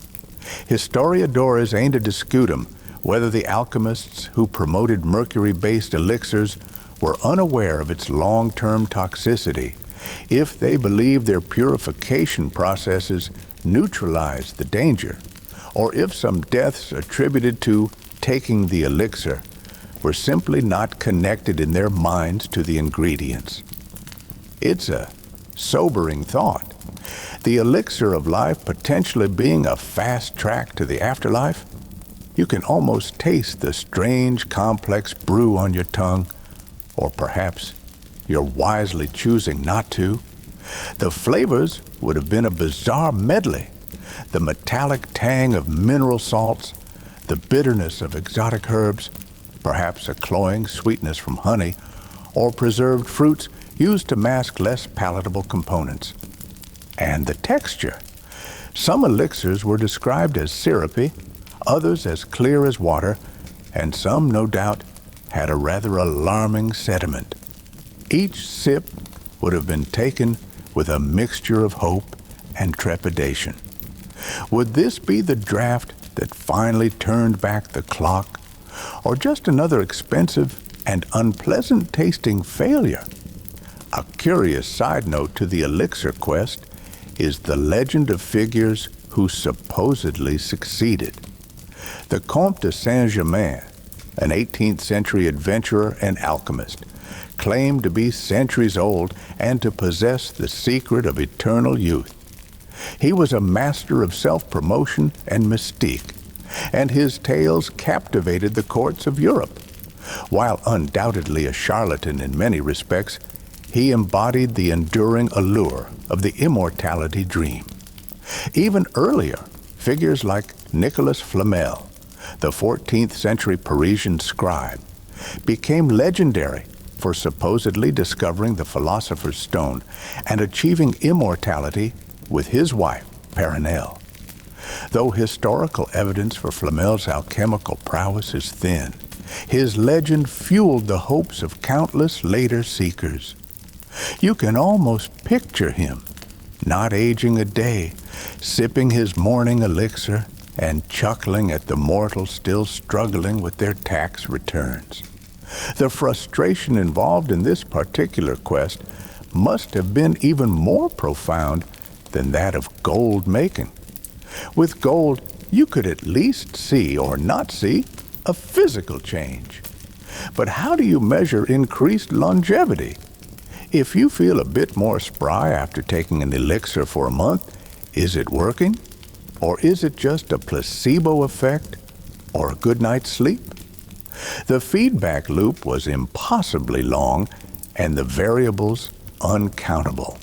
Historiadores ain't a discutum whether the alchemists who promoted mercury-based elixirs were unaware of its long-term toxicity, if they believed their purification processes neutralized the danger, or if some deaths attributed to taking the elixir were simply not connected in their minds to the ingredients. It's a sobering thought. The elixir of life potentially being a fast track to the afterlife. You can almost taste the strange, complex brew on your tongue, or perhaps you're wisely choosing not to. The flavors would have been a bizarre medley. The metallic tang of mineral salts, the bitterness of exotic herbs, perhaps a cloying sweetness from honey, or preserved fruits used to mask less palatable components. And the texture. Some elixirs were described as syrupy, others as clear as water, and some, no doubt, had a rather alarming sediment. Each sip would have been taken with a mixture of hope and trepidation. Would this be the draught that finally turned back the clock, or just another expensive and unpleasant-tasting failure? A curious side note to the elixir quest is the legend of figures who supposedly succeeded. The Comte de Saint-Germain, an 18th century adventurer and alchemist, claimed to be centuries old and to possess the secret of eternal youth. He was a master of self-promotion and mystique, and his tales captivated the courts of Europe. While undoubtedly a charlatan in many respects, he embodied the enduring allure of the immortality dream. Even earlier, figures like Nicolas Flamel, the 14th century Parisian scribe, became legendary for supposedly discovering the Philosopher's Stone and achieving immortality with his wife, Perenelle. Though historical evidence for Flamel's alchemical prowess is thin, his legend fueled the hopes of countless later seekers. You can almost picture him, not aging a day, sipping his morning elixir and chuckling at the mortals still struggling with their tax returns. The frustration involved in this particular quest must have been even more profound than that of gold making. With gold, you could at least see or not see a physical change. But how do you measure increased longevity? If you feel a bit more spry after taking an elixir for a month, is it working? Or is it just a placebo effect or a good night's sleep? The feedback loop was impossibly long and the variables uncountable.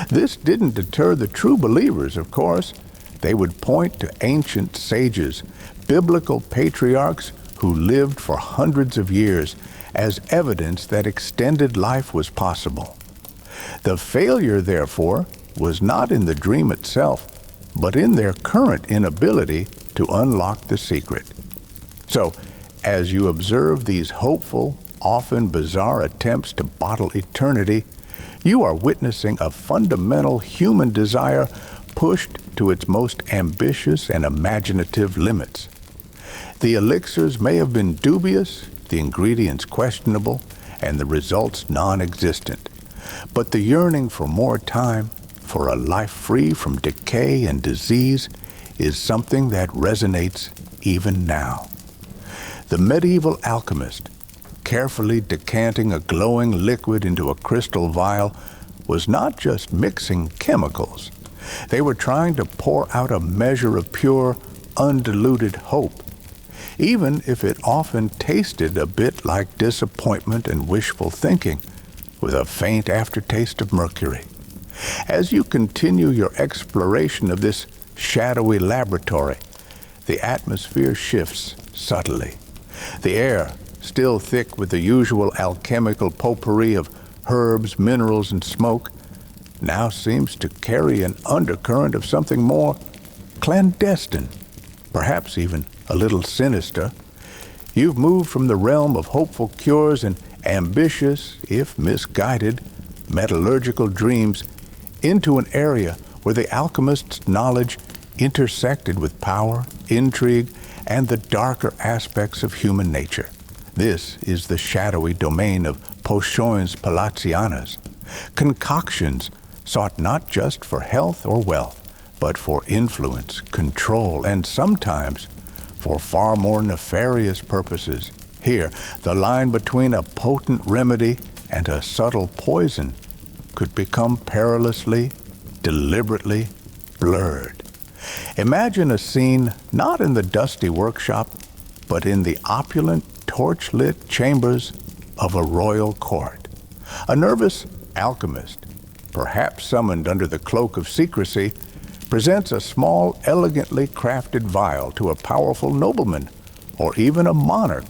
This didn't deter the true believers, of course. They would point to ancient sages, biblical patriarchs who lived for hundreds of years as evidence that extended life was possible. The failure, therefore, was not in the dream itself, but in their current inability to unlock the secret. So, as you observe these hopeful, often bizarre attempts to bottle eternity, you are witnessing a fundamental human desire pushed to its most ambitious and imaginative limits. The elixirs may have been dubious, the ingredients questionable, and the results non-existent. But the yearning for more time, for a life free from decay and disease, is something that resonates even now. The medieval alchemist, carefully decanting a glowing liquid into a crystal vial, was not just mixing chemicals. They were trying to pour out a measure of pure, undiluted hope, even if it often tasted a bit like disappointment and wishful thinking, with a faint aftertaste of mercury. As you continue your exploration of this shadowy laboratory, the atmosphere shifts subtly. The air, still thick with the usual alchemical potpourri of herbs, minerals, and smoke, now seems to carry an undercurrent of something more clandestine, perhaps even a little sinister. You've moved from the realm of hopeful cures and ambitious, if misguided, metallurgical dreams into an area where the alchemist's knowledge intersected with power, intrigue, and the darker aspects of human nature. This is the shadowy domain of potions palatianas, concoctions sought not just for health or wealth, but for influence, control, and sometimes for far more nefarious purposes. Here, the line between a potent remedy and a subtle poison could become perilously, deliberately blurred. Imagine a scene not in the dusty workshop, but in the opulent, torch-lit chambers of a royal court. A nervous alchemist, perhaps summoned under the cloak of secrecy, presents a small, elegantly crafted vial to a powerful nobleman or even a monarch.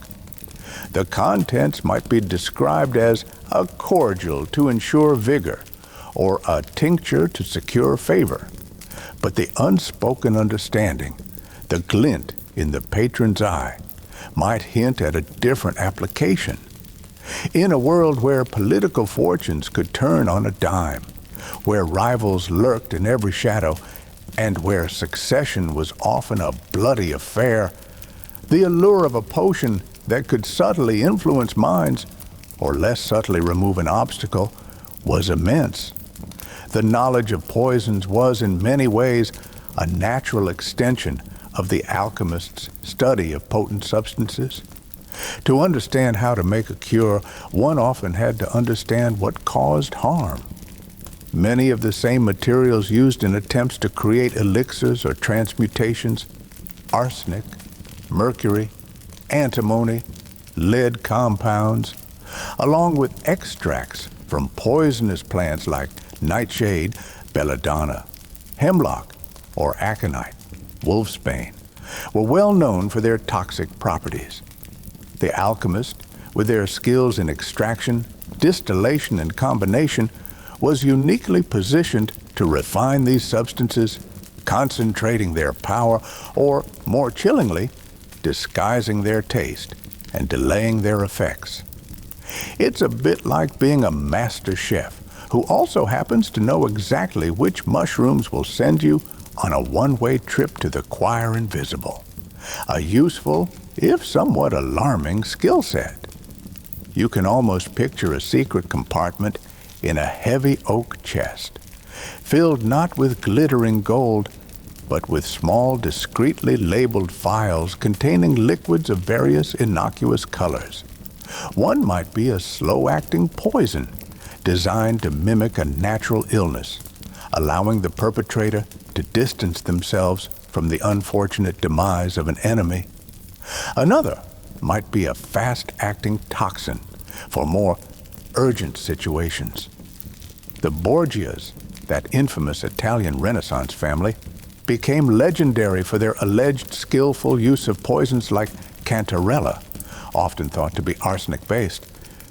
The contents might be described as a cordial to ensure vigor or a tincture to secure favor. But the unspoken understanding, the glint in the patron's eye, might hint at a different application. In a world where political fortunes could turn on a dime, where rivals lurked in every shadow, and where succession was often a bloody affair, the allure of a potion that could subtly influence minds, or less subtly remove an obstacle, was immense. The knowledge of poisons was in many ways a natural extension of the alchemist's study of potent substances. To understand how to make a cure, one often had to understand what caused harm. Many of the same materials used in attempts to create elixirs or transmutations, arsenic, mercury, antimony, lead compounds, along with extracts from poisonous plants like nightshade, belladonna, hemlock, or aconite, wolfsbane, were well known for their toxic properties. The alchemist, with their skills in extraction, distillation, and combination, was uniquely positioned to refine these substances, concentrating their power, or, more chillingly, disguising their taste and delaying their effects. It's a bit like being a master chef who also happens to know exactly which mushrooms will send you on a one-way trip to the choir invisible. A useful, if somewhat alarming, skill set. You can almost picture a secret compartment in a heavy oak chest, filled not with glittering gold, but with small, discreetly labeled vials containing liquids of various innocuous colors. One might be a slow-acting poison designed to mimic a natural illness, allowing the perpetrator to distance themselves from the unfortunate demise of an enemy. Another might be a fast-acting toxin for more urgent situations. The Borgias, that infamous Italian Renaissance family, became legendary for their alleged skillful use of poisons like cantarella, often thought to be arsenic-based,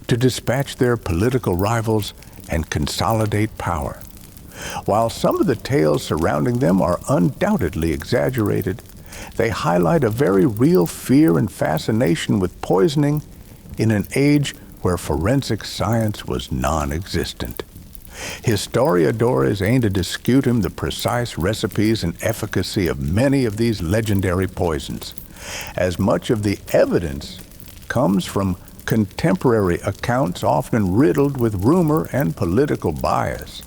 to dispatch their political rivals and consolidate power. While some of the tales surrounding them are undoubtedly exaggerated, they highlight a very real fear and fascination with poisoning in an age where forensic science was non-existent. Historiadores aim to disputing the precise recipes and efficacy of many of these legendary poisons, as much of the evidence comes from contemporary accounts often riddled with rumor and political bias.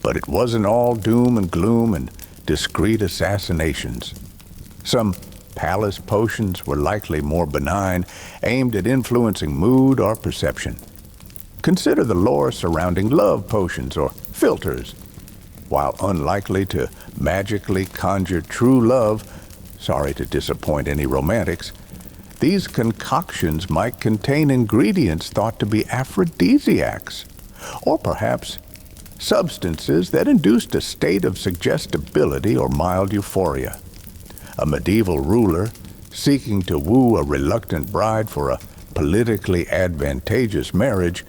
But it wasn't all doom and gloom and discreet assassinations. Some palace potions were likely more benign, aimed at influencing mood or perception. Consider the lore surrounding love potions or philters. While unlikely to magically conjure true love, sorry to disappoint any romantics, these concoctions might contain ingredients thought to be aphrodisiacs, or perhaps substances that induced a state of suggestibility or mild euphoria. A medieval ruler, seeking to woo a reluctant bride for a politically advantageous marriage,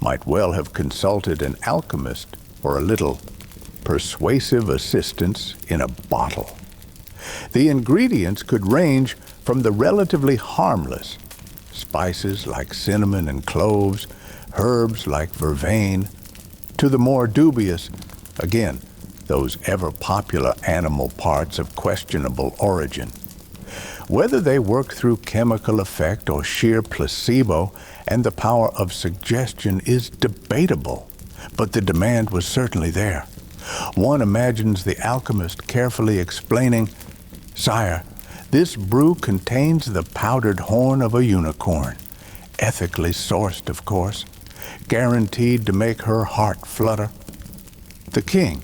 might well have consulted an alchemist for a little persuasive assistance in a bottle. The ingredients could range from the relatively harmless, spices like cinnamon and cloves, herbs like vervain, to the more dubious, again, those ever-popular animal parts of questionable origin. Whether they work through chemical effect or sheer placebo and the power of suggestion is debatable, but the demand was certainly there. One imagines the alchemist carefully explaining, "Sire, this brew contains the powdered horn of a unicorn, ethically sourced, of course, guaranteed to make her heart flutter." The king,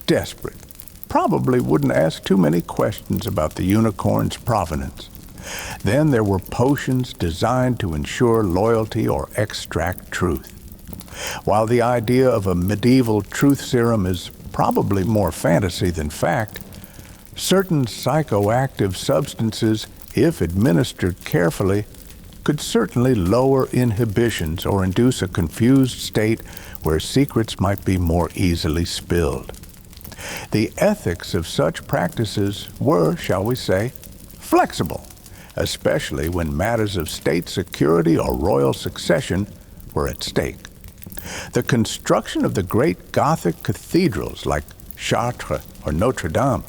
desperate, probably wouldn't ask too many questions about the unicorn's provenance. Then there were potions designed to ensure loyalty or extract truth. While the idea of a medieval truth serum is probably more fantasy than fact, certain psychoactive substances, if administered carefully, could certainly lower inhibitions or induce a confused state where secrets might be more easily spilled. The ethics of such practices were, shall we say, flexible, especially when matters of state security or royal succession were at stake. The construction of the great Gothic cathedrals like Chartres or Notre Dame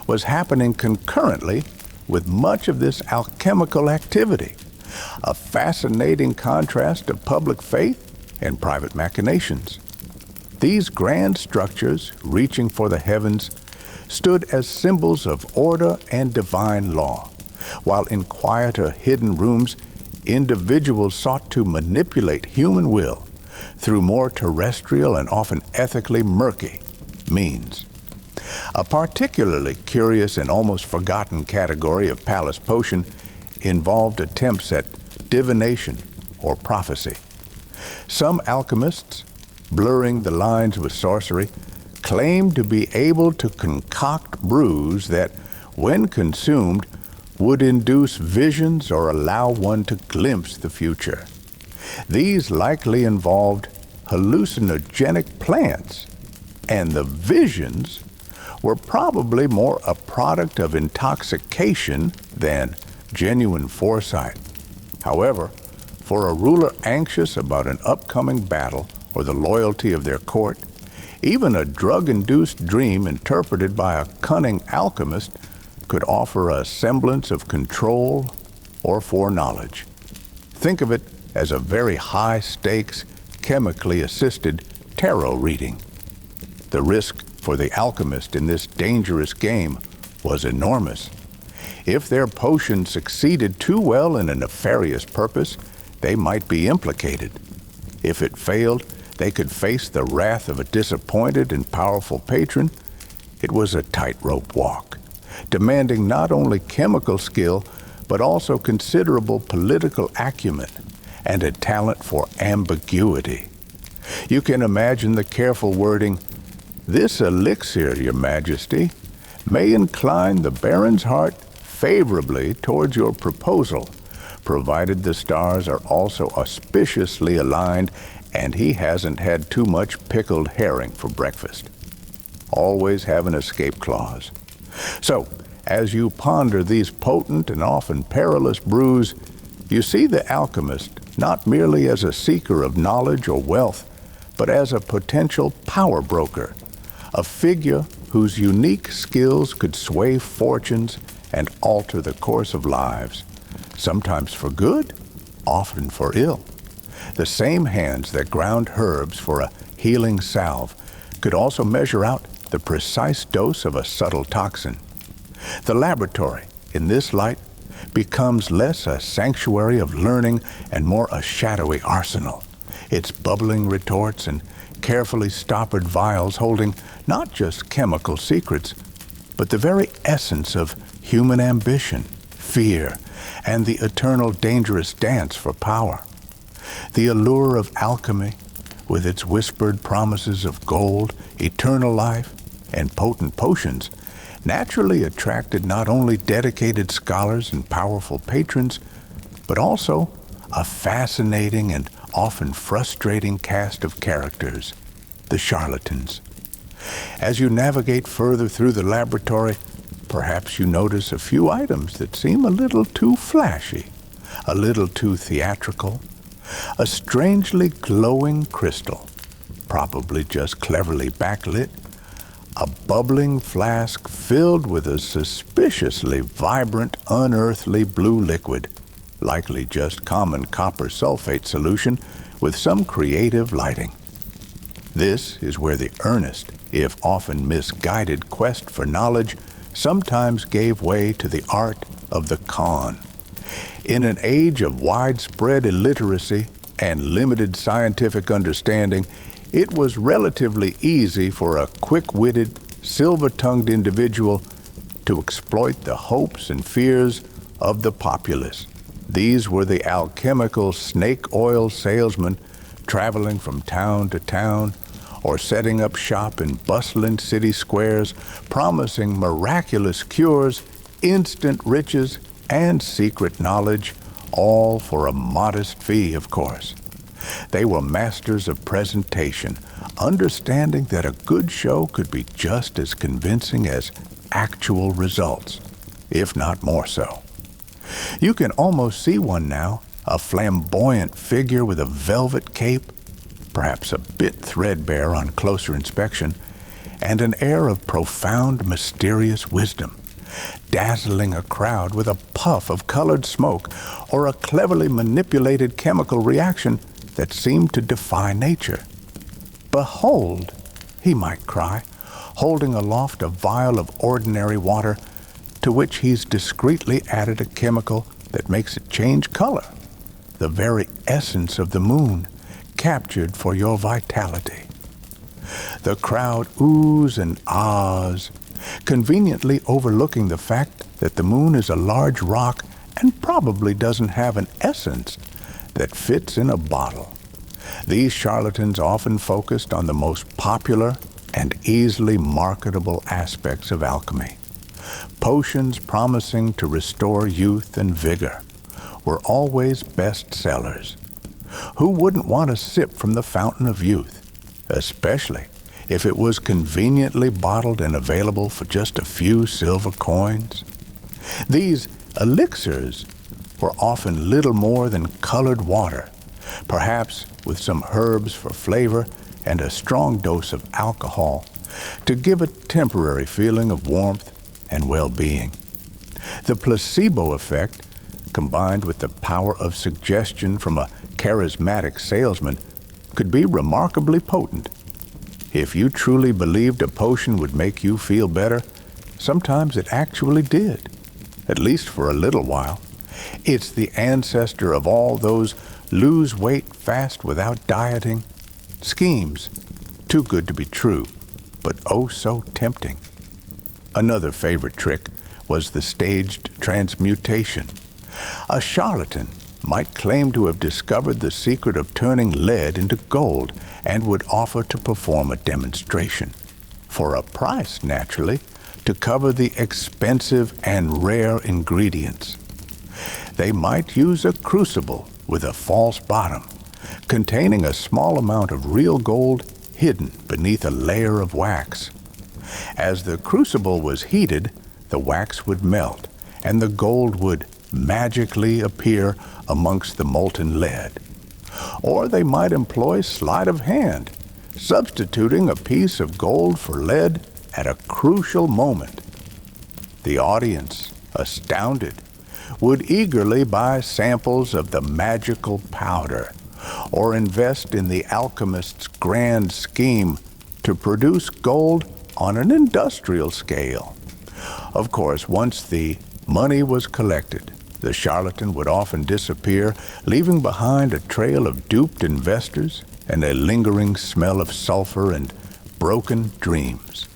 was happening concurrently with much of this alchemical activity, a fascinating contrast of public faith and private machinations. These grand structures, reaching for the heavens, stood as symbols of order and divine law, while in quieter, hidden rooms, individuals sought to manipulate human will through more terrestrial and often ethically murky means. A particularly curious and almost forgotten category of palace potion involved attempts at divination or prophecy. Some alchemists, blurring the lines with sorcery, claimed to be able to concoct brews that, when consumed, would induce visions or allow one to glimpse the future. These likely involved hallucinogenic plants, and the visions were probably more a product of intoxication than genuine foresight. However, for a ruler anxious about an upcoming battle or the loyalty of their court, even a drug-induced dream interpreted by a cunning alchemist could offer a semblance of control or foreknowledge. Think of it as a very high-stakes, chemically assisted tarot reading. The risk for the alchemist in this dangerous game was enormous. If their potion succeeded too well in a nefarious purpose, they might be implicated. If it failed, they could face the wrath of a disappointed and powerful patron. It was a tightrope walk, demanding not only chemical skill, but also considerable political acumen and a talent for ambiguity. You can imagine the careful wording, "This elixir, Your Majesty, may incline the Baron's heart favorably towards your proposal, provided the stars are also auspiciously aligned and he hasn't had too much pickled herring for breakfast." Always have an escape clause. So, as you ponder these potent and often perilous brews, you see the alchemist not merely as a seeker of knowledge or wealth, but as a potential power broker, a figure whose unique skills could sway fortunes and alter the course of lives, sometimes for good, often for ill. The same hands that ground herbs for a healing salve could also measure out the precise dose of a subtle toxin. The laboratory, in this light, becomes less a sanctuary of learning and more a shadowy arsenal, its bubbling retorts and carefully stoppered vials holding not just chemical secrets, but the very essence of human ambition, fear, and the eternal dangerous dance for power. The allure of alchemy, with its whispered promises of gold, eternal life, and potent potions, naturally attracted not only dedicated scholars and powerful patrons, but also a fascinating and often frustrating cast of characters, the charlatans. As you navigate further through the laboratory, perhaps you notice a few items that seem a little too flashy, a little too theatrical. A strangely glowing crystal, probably just cleverly backlit, a bubbling flask filled with a suspiciously vibrant, unearthly blue liquid, likely just common copper sulfate solution with some creative lighting. This is where the earnest, if often misguided quest for knowledge sometimes gave way to the art of the con. In an age of widespread illiteracy and limited scientific understanding, it was relatively easy for a quick-witted, silver-tongued individual to exploit the hopes and fears of the populace. These were the alchemical snake oil salesmen traveling from town to town or setting up shop in bustling city squares, promising miraculous cures, instant riches, and secret knowledge, all for a modest fee, of course. They were masters of presentation, understanding that a good show could be just as convincing as actual results, if not more so. You can almost see one now, a flamboyant figure with a velvet cape, perhaps a bit threadbare on closer inspection, and an air of profound, mysterious wisdom, dazzling a crowd with a puff of colored smoke or a cleverly manipulated chemical reaction that seemed to defy nature. "Behold," he might cry, holding aloft a vial of ordinary water to which he's discreetly added a chemical that makes it change color, the very essence of the moon, captured for your vitality. The crowd oohs and ahs, conveniently overlooking the fact that the moon is a large rock and probably doesn't have an essence that fits in a bottle. These charlatans often focused on the most popular, and easily marketable aspects of alchemy. Potions promising to restore youth and vigor were always bestsellers. Who wouldn't want a sip from the fountain of youth, especially if it was conveniently bottled and available for just a few silver coins? These elixirs were often little more than colored water, perhaps with some herbs for flavor and a strong dose of alcohol to give a temporary feeling of warmth and well-being. The placebo effect, combined with the power of suggestion from a charismatic salesman, could be remarkably potent. If you truly believed a potion would make you feel better, sometimes it actually did, at least for a little while. It's the ancestor of all those lose weight fast without dieting schemes, too good to be true, but oh so tempting. Another favorite trick was the staged transmutation. A charlatan might claim to have discovered the secret of turning lead into gold and would offer to perform a demonstration, for a price, naturally, to cover the expensive and rare ingredients. They might use a crucible with a false bottom, containing a small amount of real gold hidden beneath a layer of wax. As the crucible was heated, the wax would melt, and the gold would magically appear amongst the molten lead. Or they might employ sleight of hand, substituting a piece of gold for lead at a crucial moment. The audience, astounded, would eagerly buy samples of the magical powder or invest in the alchemist's grand scheme to produce gold on an industrial scale. Of course, once the money was collected, the charlatan would often disappear, leaving behind a trail of duped investors and a lingering smell of sulfur and broken dreams.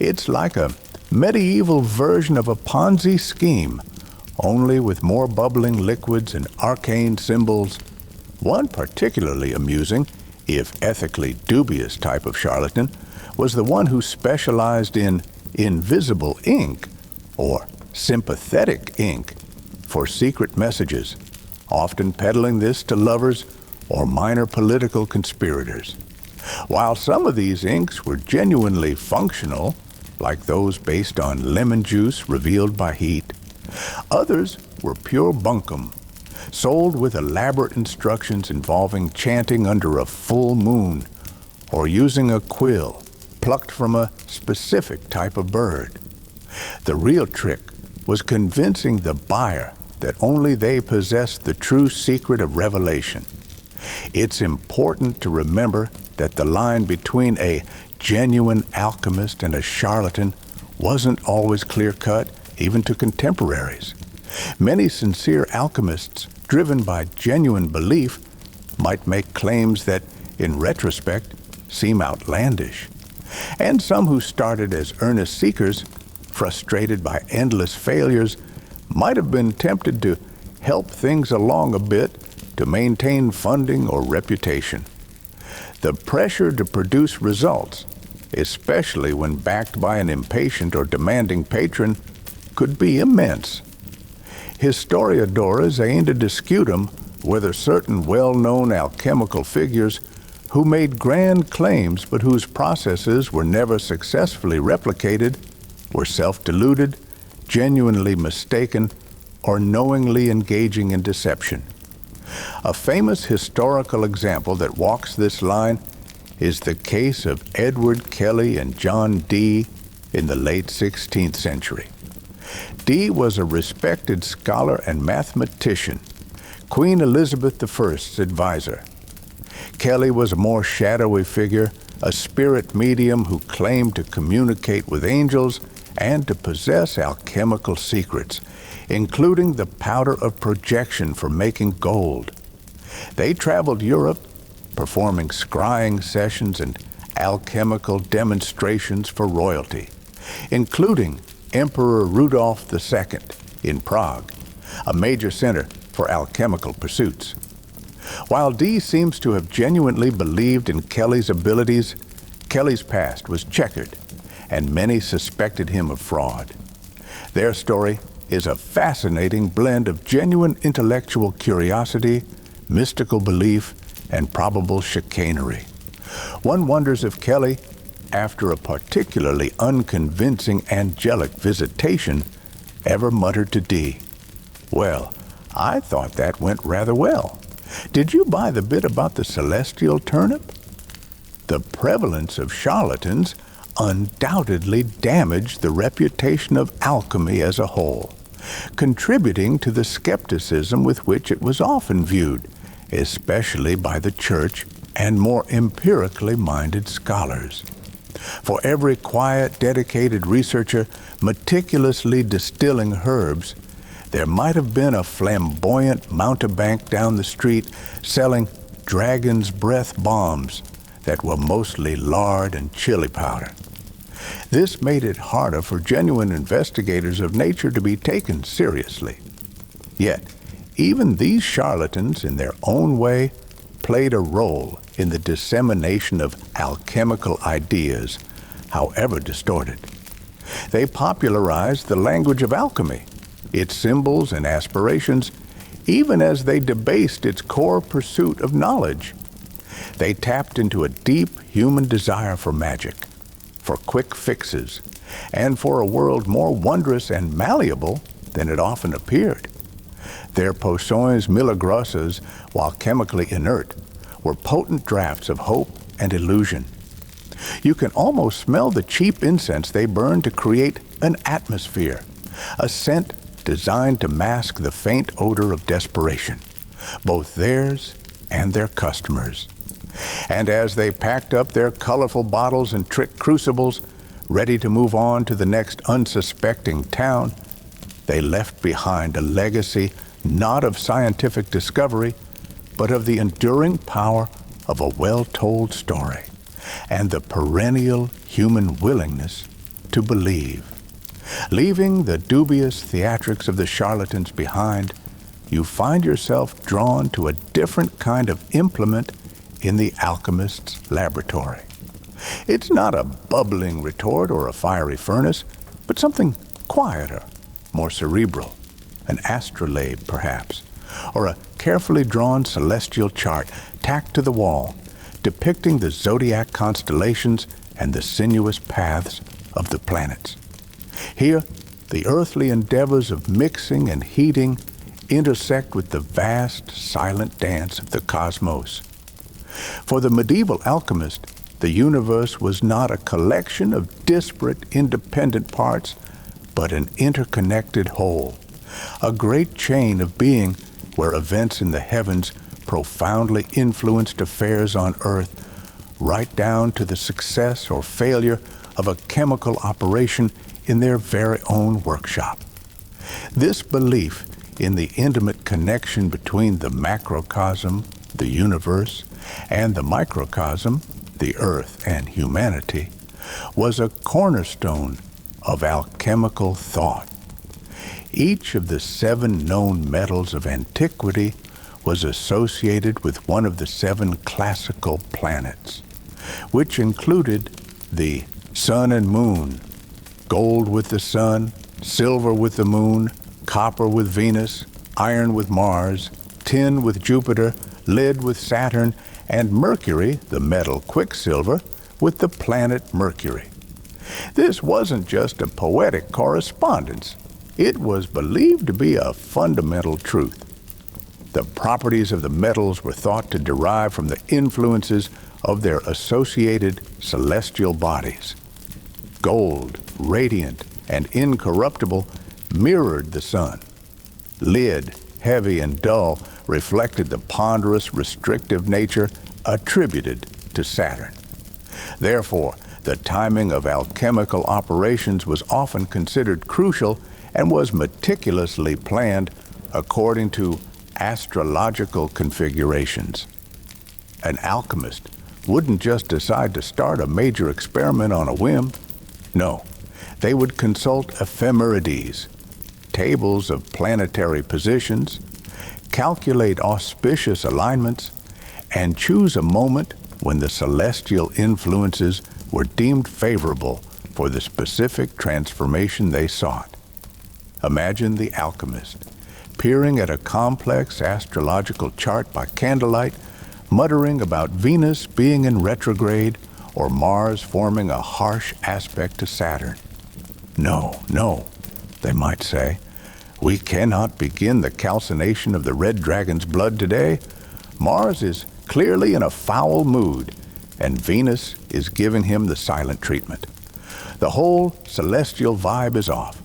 It's like a medieval version of a Ponzi scheme, only with more bubbling liquids and arcane symbols. One particularly amusing, if ethically dubious type of charlatan was the one who specialized in invisible ink, or sympathetic ink, for secret messages, often peddling this to lovers or minor political conspirators. While some of these inks were genuinely functional, like those based on lemon juice revealed by heat, others were pure bunkum, sold with elaborate instructions involving chanting under a full moon or using a quill plucked from a specific type of bird. The real trick was convincing the buyer that only they possessed the true secret of revelation. It's important to remember that the line between a genuine alchemist and a charlatan wasn't always clear-cut, even to contemporaries. Many sincere alchemists, driven by genuine belief, might make claims that, in retrospect, seem outlandish. And some who started as earnest seekers, frustrated by endless failures, might have been tempted to help things along a bit to maintain funding or reputation. The pressure to produce results, especially when backed by an impatient or demanding patron, could be immense. Historiadores aimed ad discutum whether certain well-known alchemical figures who made grand claims but whose processes were never successfully replicated were self-deluded, genuinely mistaken, or knowingly engaging in deception. A famous historical example that walks this line is the case of Edward Kelly and John Dee in the late 16th century. Dee was a respected scholar and mathematician, Queen Elizabeth I's advisor. Kelly was a more shadowy figure, a spirit medium who claimed to communicate with angels and to possess alchemical secrets, including the powder of projection for making gold. They traveled Europe, performing scrying sessions and alchemical demonstrations for royalty, including Emperor Rudolph II in Prague, a major center for alchemical pursuits. While Dee seems to have genuinely believed in Kelly's abilities, Kelly's past was checkered, and many suspected him of fraud. Their story is a fascinating blend of genuine intellectual curiosity, mystical belief, and probable chicanery. One wonders if Kelly, after a particularly unconvincing angelic visitation, ever muttered to Dee, "Well, I thought that went rather well. Did you buy the bit about the celestial turnip?" The prevalence of charlatans undoubtedly damaged the reputation of alchemy as a whole, contributing to the skepticism with which it was often viewed, especially by the church and more empirically minded scholars. For every quiet, dedicated researcher meticulously distilling herbs, there might have been a flamboyant mountebank down the street selling dragon's breath bombs that were mostly lard and chili powder. This made it harder for genuine investigators of nature to be taken seriously. Yet, even these charlatans, in their own way, played a role in the dissemination of alchemical ideas, however distorted. They popularized the language of alchemy, its symbols and aspirations, even as they debased its core pursuit of knowledge. They tapped into a deep human desire for magic, for quick fixes, and for a world more wondrous and malleable than it often appeared. Their potions milagrosas, while chemically inert, were potent draughts of hope and illusion. You can almost smell the cheap incense they burned to create an atmosphere, a scent designed to mask the faint odor of desperation, both theirs and their customers. And as they packed up their colorful bottles and trick crucibles, ready to move on to the next unsuspecting town, they left behind a legacy not of scientific discovery, but of the enduring power of a well-told story and the perennial human willingness to believe. Leaving the dubious theatrics of the charlatans behind, you find yourself drawn to a different kind of implement in the alchemist's laboratory. It's not a bubbling retort or a fiery furnace, but something quieter, more cerebral, an astrolabe perhaps, or a carefully drawn celestial chart tacked to the wall, depicting the zodiac constellations and the sinuous paths of the planets. Here, the earthly endeavors of mixing and heating intersect with the vast, silent dance of the cosmos. For the medieval alchemist, the universe was not a collection of disparate, independent parts, but an interconnected whole, a great chain of being where events in the heavens profoundly influenced affairs on earth, right down to the success or failure of a chemical operation in their very own workshop. This belief in the intimate connection between the macrocosm, the universe, and the microcosm, the earth and humanity, was a cornerstone of alchemical thought. Each of the 7 known metals of antiquity was associated with one of the 7 classical planets, which included the sun and moon, gold with the sun, silver with the moon, copper with Venus, iron with Mars, tin with Jupiter, lead with Saturn, and Mercury, the metal quicksilver, with the planet Mercury. This wasn't just a poetic correspondence. It was believed to be a fundamental truth. The properties of the metals were thought to derive from the influences of their associated celestial bodies. Gold, radiant and incorruptible, mirrored the sun. Lead, heavy and dull, reflected the ponderous, restrictive nature attributed to Saturn. Therefore, the timing of alchemical operations was often considered crucial and was meticulously planned according to astrological configurations. An alchemist wouldn't just decide to start a major experiment on a whim. No, they would consult ephemerides, tables of planetary positions, calculate auspicious alignments, and choose a moment when the celestial influences were deemed favorable for the specific transformation they sought. Imagine the alchemist, peering at a complex astrological chart by candlelight, muttering about Venus being in retrograde or Mars forming a harsh aspect to Saturn. No, no, they might say. We cannot begin the calcination of the red dragon's blood today. Mars is clearly in a foul mood, and Venus is giving him the silent treatment. The whole celestial vibe is off.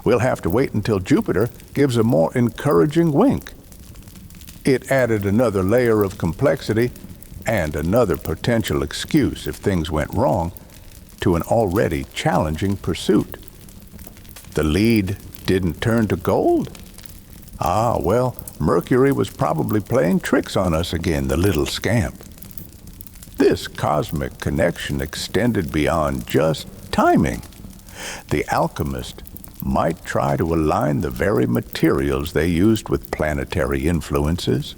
We'll have to wait until Jupiter gives a more encouraging wink. It added another layer of complexity and another potential excuse if things went wrong to an already challenging pursuit. The lead didn't turn to gold? Ah, well, Mercury was probably playing tricks on us again, the little scamp. This cosmic connection extended beyond just timing. The alchemist might try to align the very materials they used with planetary influences.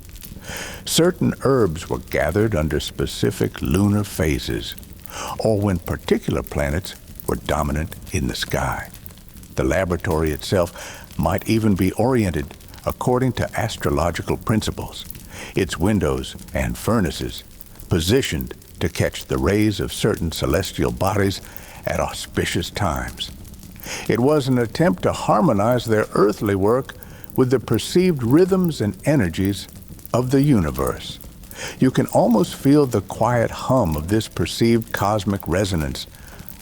Certain herbs were gathered under specific lunar phases, or when particular planets were dominant in the sky. The laboratory itself might even be oriented according to astrological principles, its windows and furnaces positioned to catch the rays of certain celestial bodies at auspicious times. It was an attempt to harmonize their earthly work with the perceived rhythms and energies of the universe. You can almost feel the quiet hum of this perceived cosmic resonance,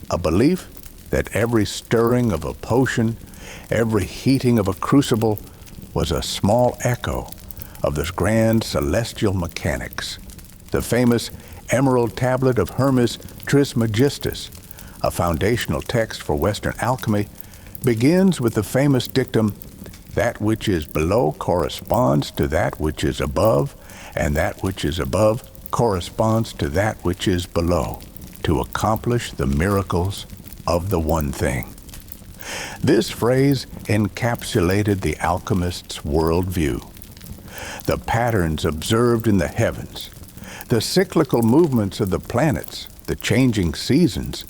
a belief that every stirring of a potion, every heating of a crucible, was a small echo of this grand celestial mechanics. The famous Emerald Tablet of Hermes Trismegistus, a foundational text for Western alchemy, begins with the famous dictum, "That which is below corresponds to that which is above, and that which is above corresponds to that which is below, to accomplish the miracles of the one thing." This phrase encapsulated the alchemist's worldview. The patterns observed in the heavens, the cyclical movements of the planets, the changing seasons,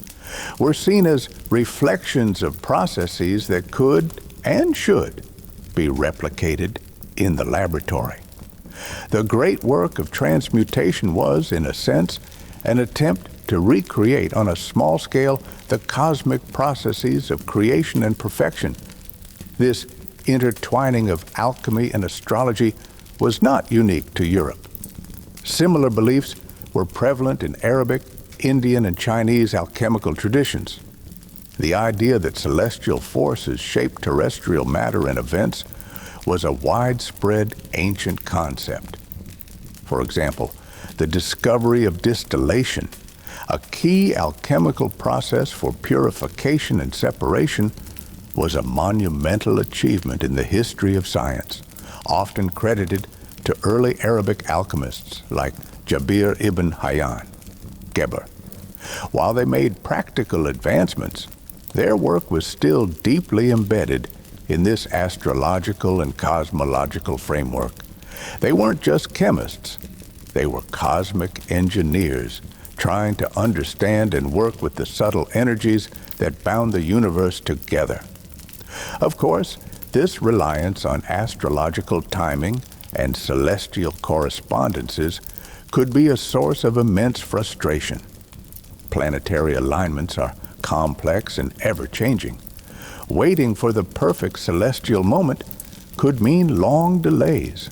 were seen as reflections of processes that could and should be replicated in the laboratory. The great work of transmutation was, in a sense, an attempt to recreate on a small scale the cosmic processes of creation and perfection. This intertwining of alchemy and astrology was not unique to Europe. Similar beliefs were prevalent in Arabic, Indian, and Chinese alchemical traditions. The idea that celestial forces shape terrestrial matter and events was a widespread ancient concept. For example, the discovery of distillation, a key alchemical process for purification and separation, was a monumental achievement in the history of science, often credited to early Arabic alchemists like Jabir ibn Hayyan, Geber. While they made practical advancements, their work was still deeply embedded in this astrological and cosmological framework. They weren't just chemists, they were cosmic engineers trying to understand and work with the subtle energies that bound the universe together. Of course, this reliance on astrological timing and celestial correspondences could be a source of immense frustration. Planetary alignments are complex and ever-changing. Waiting for the perfect celestial moment could mean long delays.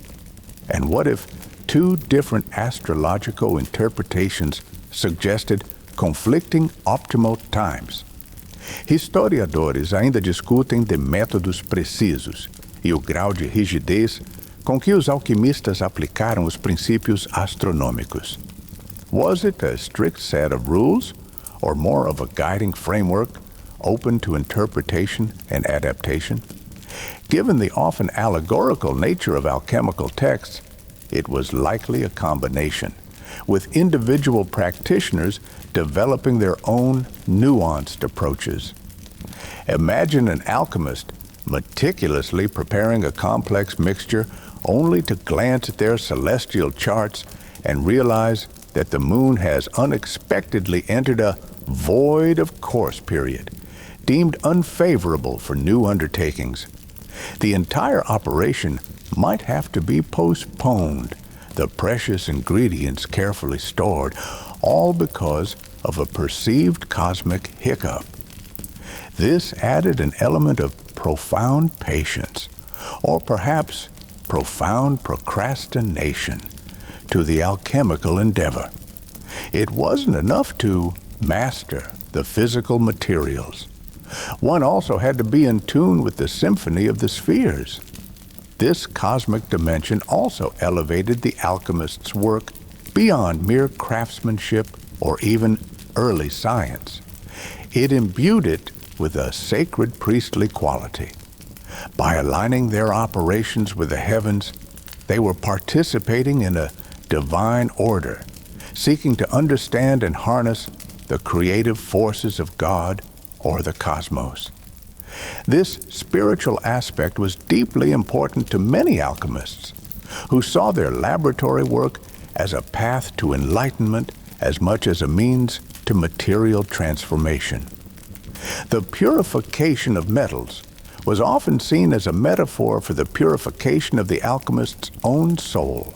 And what if two different astrological interpretations suggested conflicting optimal times? Historiadores ainda discutem de métodos precisos e o grau de rigidez com que os alquimistas aplicaram os princípios astronômicos. Was it a strict set of rules, or more of a guiding framework open to interpretation and adaptation? Given the often allegorical nature of alchemical texts, it was likely a combination, with individual practitioners developing their own nuanced approaches. Imagine an alchemist meticulously preparing a complex mixture only to glance at their celestial charts and realize that the moon has unexpectedly entered a void of course period, deemed unfavorable for new undertakings. The entire operation might have to be postponed, the precious ingredients carefully stored, all because of a perceived cosmic hiccup. This added an element of profound patience, or perhaps profound procrastination, to the alchemical endeavor. It wasn't enough to master the physical materials. One also had to be in tune with the symphony of the spheres. This cosmic dimension also elevated the alchemist's work beyond mere craftsmanship or even early science. It imbued it with a sacred priestly quality. By aligning their operations with the heavens, they were participating in a divine order, seeking to understand and harness the creative forces of God or the cosmos. This spiritual aspect was deeply important to many alchemists, who saw their laboratory work as a path to enlightenment as much as a means to material transformation. The purification of metals was often seen as a metaphor for the purification of the alchemist's own soul.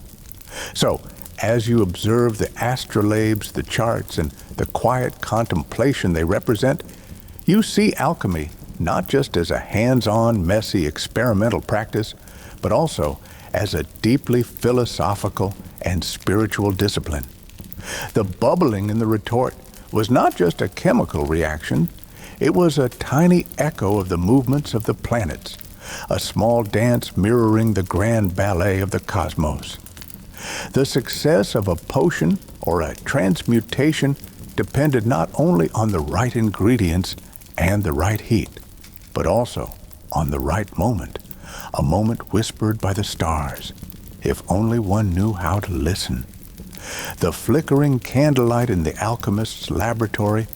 So, as you observe the astrolabes, the charts, and the quiet contemplation they represent, you see alchemy not just as a hands-on, messy, experimental practice, but also as a deeply philosophical and spiritual discipline. The bubbling in the retort was not just a chemical reaction, it was a tiny echo of the movements of the planets, a small dance mirroring the grand ballet of the cosmos. The success of a potion or a transmutation depended not only on the right ingredients and the right heat, but also on the right moment, a moment whispered by the stars, if only one knew how to listen. The flickering candlelight in the alchemist's laboratory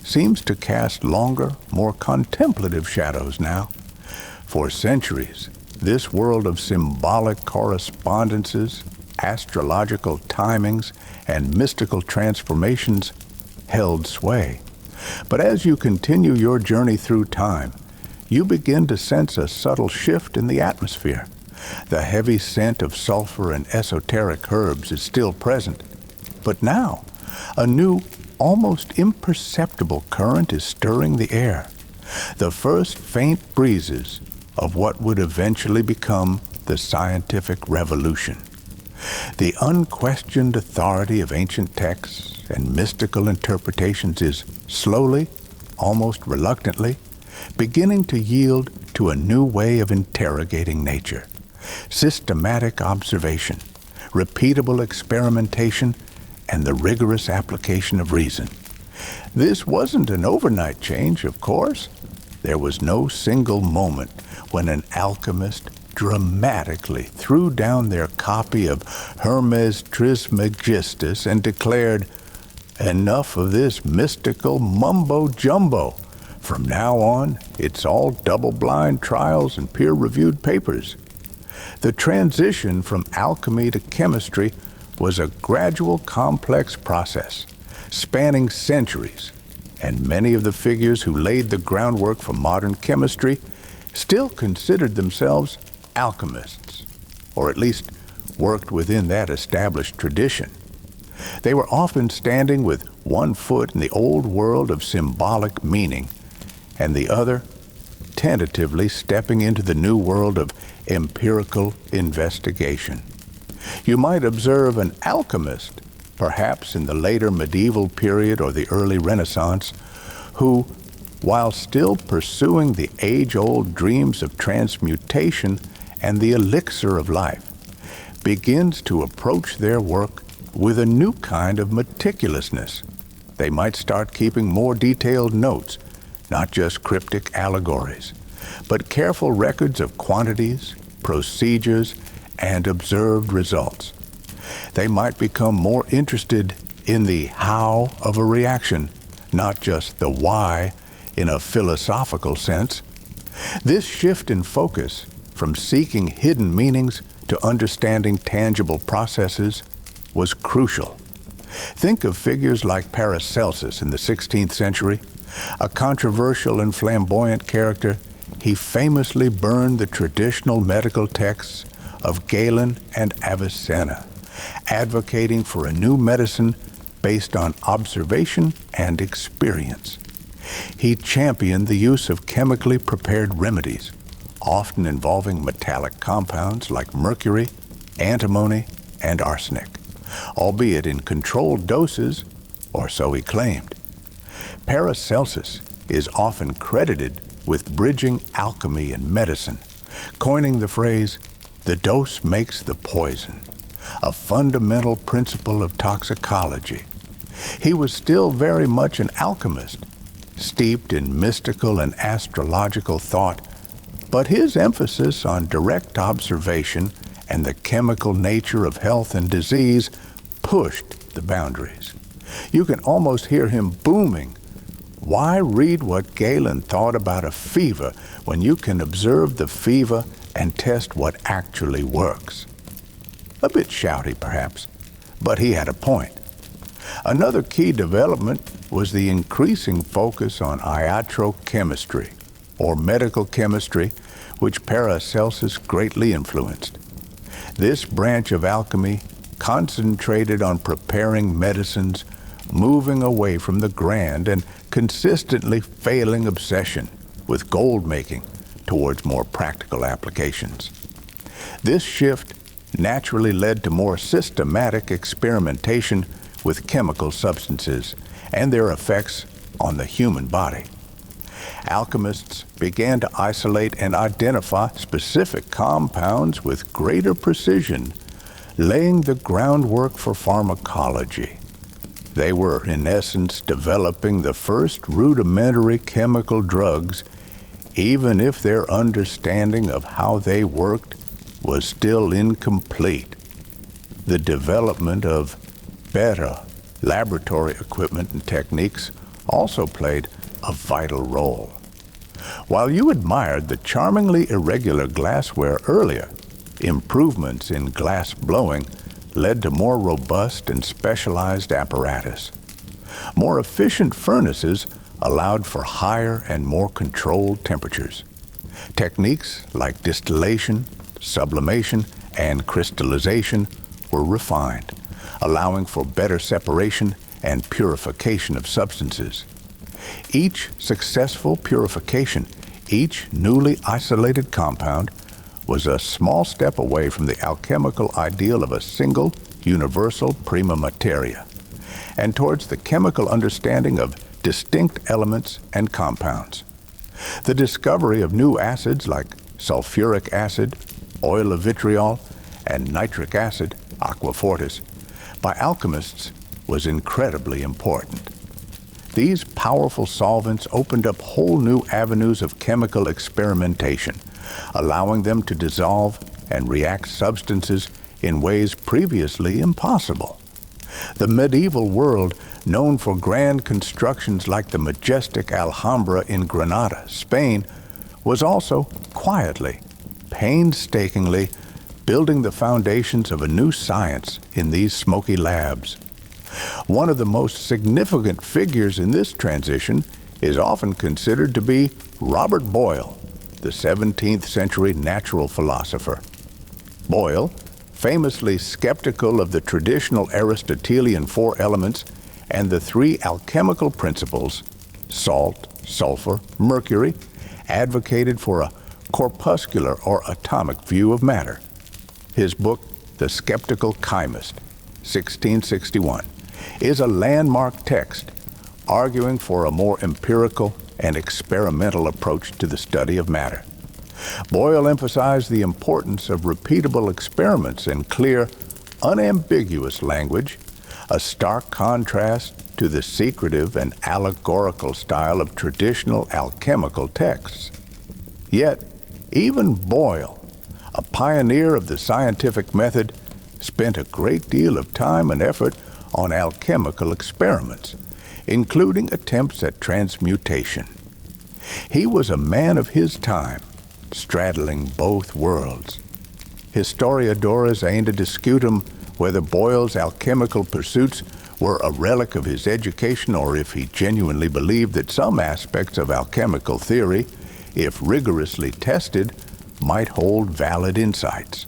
seems to cast longer, more contemplative shadows now. For centuries, this world of symbolic correspondences, astrological timings, and mystical transformations held sway. But as you continue your journey through time, you begin to sense a subtle shift in the atmosphere. The heavy scent of sulfur and esoteric herbs is still present, but now a new, almost imperceptible current is stirring the air. The first faint breezes of what would eventually become the scientific revolution. The unquestioned authority of ancient texts and mystical interpretations is slowly, almost reluctantly, beginning to yield to a new way of interrogating nature. Systematic observation, repeatable experimentation, and the rigorous application of reason. This wasn't an overnight change, of course. There was no single moment when an alchemist dramatically threw down their copy of Hermes Trismegistus and declared, "Enough of this mystical mumbo-jumbo. From now on, it's all double-blind trials and peer-reviewed papers." The transition from alchemy to chemistry was a gradual, complex process, spanning centuries, and many of the figures who laid the groundwork for modern chemistry still considered themselves alchemists, or at least worked within that established tradition. They were often standing with one foot in the old world of symbolic meaning, and the other tentatively stepping into the new world of empirical investigation. You might observe an alchemist, perhaps in the later medieval period or the early Renaissance, who, while still pursuing the age-old dreams of transmutation and the elixir of life, begins to approach their work with a new kind of meticulousness. They might start keeping more detailed notes, not just cryptic allegories, but careful records of quantities, procedures, and observed results. They might become more interested in the how of a reaction, not just the why in a philosophical sense. This shift in focus from seeking hidden meanings to understanding tangible processes was crucial. Think of figures like Paracelsus in the 16th century. A controversial and flamboyant character, he famously burned the traditional medical texts of Galen and Avicenna, advocating for a new medicine based on observation and experience. He championed the use of chemically prepared remedies, often involving metallic compounds like mercury, antimony, and arsenic, albeit in controlled doses, or so he claimed. Paracelsus is often credited with bridging alchemy and medicine, coining the phrase, "the dose makes the poison," a fundamental principle of toxicology. He was still very much an alchemist, steeped in mystical and astrological thought, but his emphasis on direct observation and the chemical nature of health and disease pushed the boundaries. You can almost hear him booming, "Why read what Galen thought about a fever when you can observe the fever and test what actually works?" A bit shouty, perhaps, but he had a point. Another key development was the increasing focus on iatrochemistry, or medical chemistry, which Paracelsus greatly influenced. This branch of alchemy concentrated on preparing medicines, moving away from the grand and consistently failing obsession with gold making towards more practical applications. This shift naturally led to more systematic experimentation with chemical substances and their effects on the human body. Alchemists began to isolate and identify specific compounds with greater precision, laying the groundwork for pharmacology. They were, in essence, developing the first rudimentary chemical drugs, even if their understanding of how they worked was still incomplete. The development of better laboratory equipment and techniques also played a vital role. While you admired the charmingly irregular glassware earlier, improvements in glass blowing led to more robust and specialized apparatus. More efficient furnaces allowed for higher and more controlled temperatures. Techniques like distillation, sublimation, and crystallization were refined, allowing for better separation and purification of substances. Each successful purification, each newly isolated compound, was a small step away from the alchemical ideal of a single, universal prima materia, and towards the chemical understanding of distinct elements and compounds. The discovery of new acids like sulfuric acid, oil of vitriol, and nitric acid, aqua fortis, by alchemists was incredibly important. These powerful solvents opened up whole new avenues of chemical experimentation, allowing them to dissolve and react substances in ways previously impossible. The medieval world, known for grand constructions like the majestic Alhambra in Granada, Spain, was also quietly, painstakingly building the foundations of a new science in these smoky labs. One of the most significant figures in this transition is often considered to be Robert Boyle, the 17th century natural philosopher. Boyle, famously skeptical of the traditional Aristotelian four elements and the three alchemical principles, salt, sulfur, mercury, advocated for a corpuscular or atomic view of matter. His book, The Skeptical Chymist, 1661, is a landmark text arguing for a more empirical and experimental approach to the study of matter. Boyle emphasized the importance of repeatable experiments in clear, unambiguous language, a stark contrast to the secretive and allegorical style of traditional alchemical texts. Yet, even Boyle, a pioneer of the scientific method, spent a great deal of time and effort on alchemical experiments, including attempts at transmutation. He was a man of his time, straddling both worlds. Historiadores aim to discutum whether Boyle's alchemical pursuits were a relic of his education or if he genuinely believed that some aspects of alchemical theory, if rigorously tested, might hold valid insights.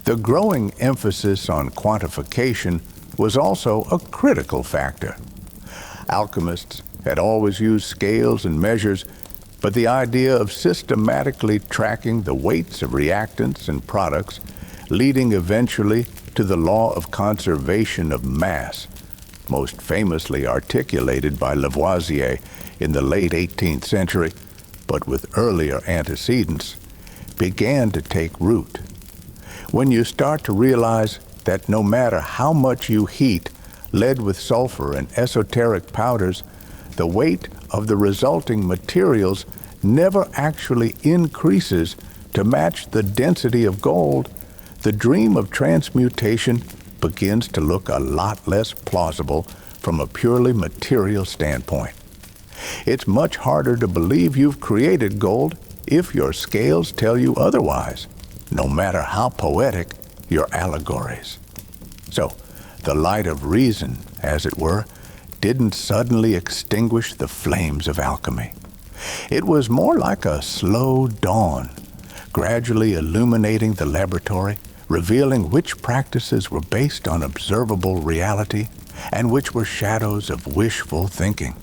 The growing emphasis on quantification was also a critical factor. Alchemists had always used scales and measures, but the idea of systematically tracking the weights of reactants and products, leading eventually to the law of conservation of mass, most famously articulated by Lavoisier in the late 18th century, but with earlier antecedents, began to take root. When you start to realize that no matter how much you heat lead with sulfur and esoteric powders, the weight of the resulting materials never actually increases to match the density of gold, the dream of transmutation begins to look a lot less plausible from a purely material standpoint. It's much harder to believe you've created gold if your scales tell you otherwise, no matter how poetic your allegories. So, the light of reason, as it were, didn't suddenly extinguish the flames of alchemy. It was more like a slow dawn, gradually illuminating the laboratory, revealing which practices were based on observable reality and which were shadows of wishful thinking.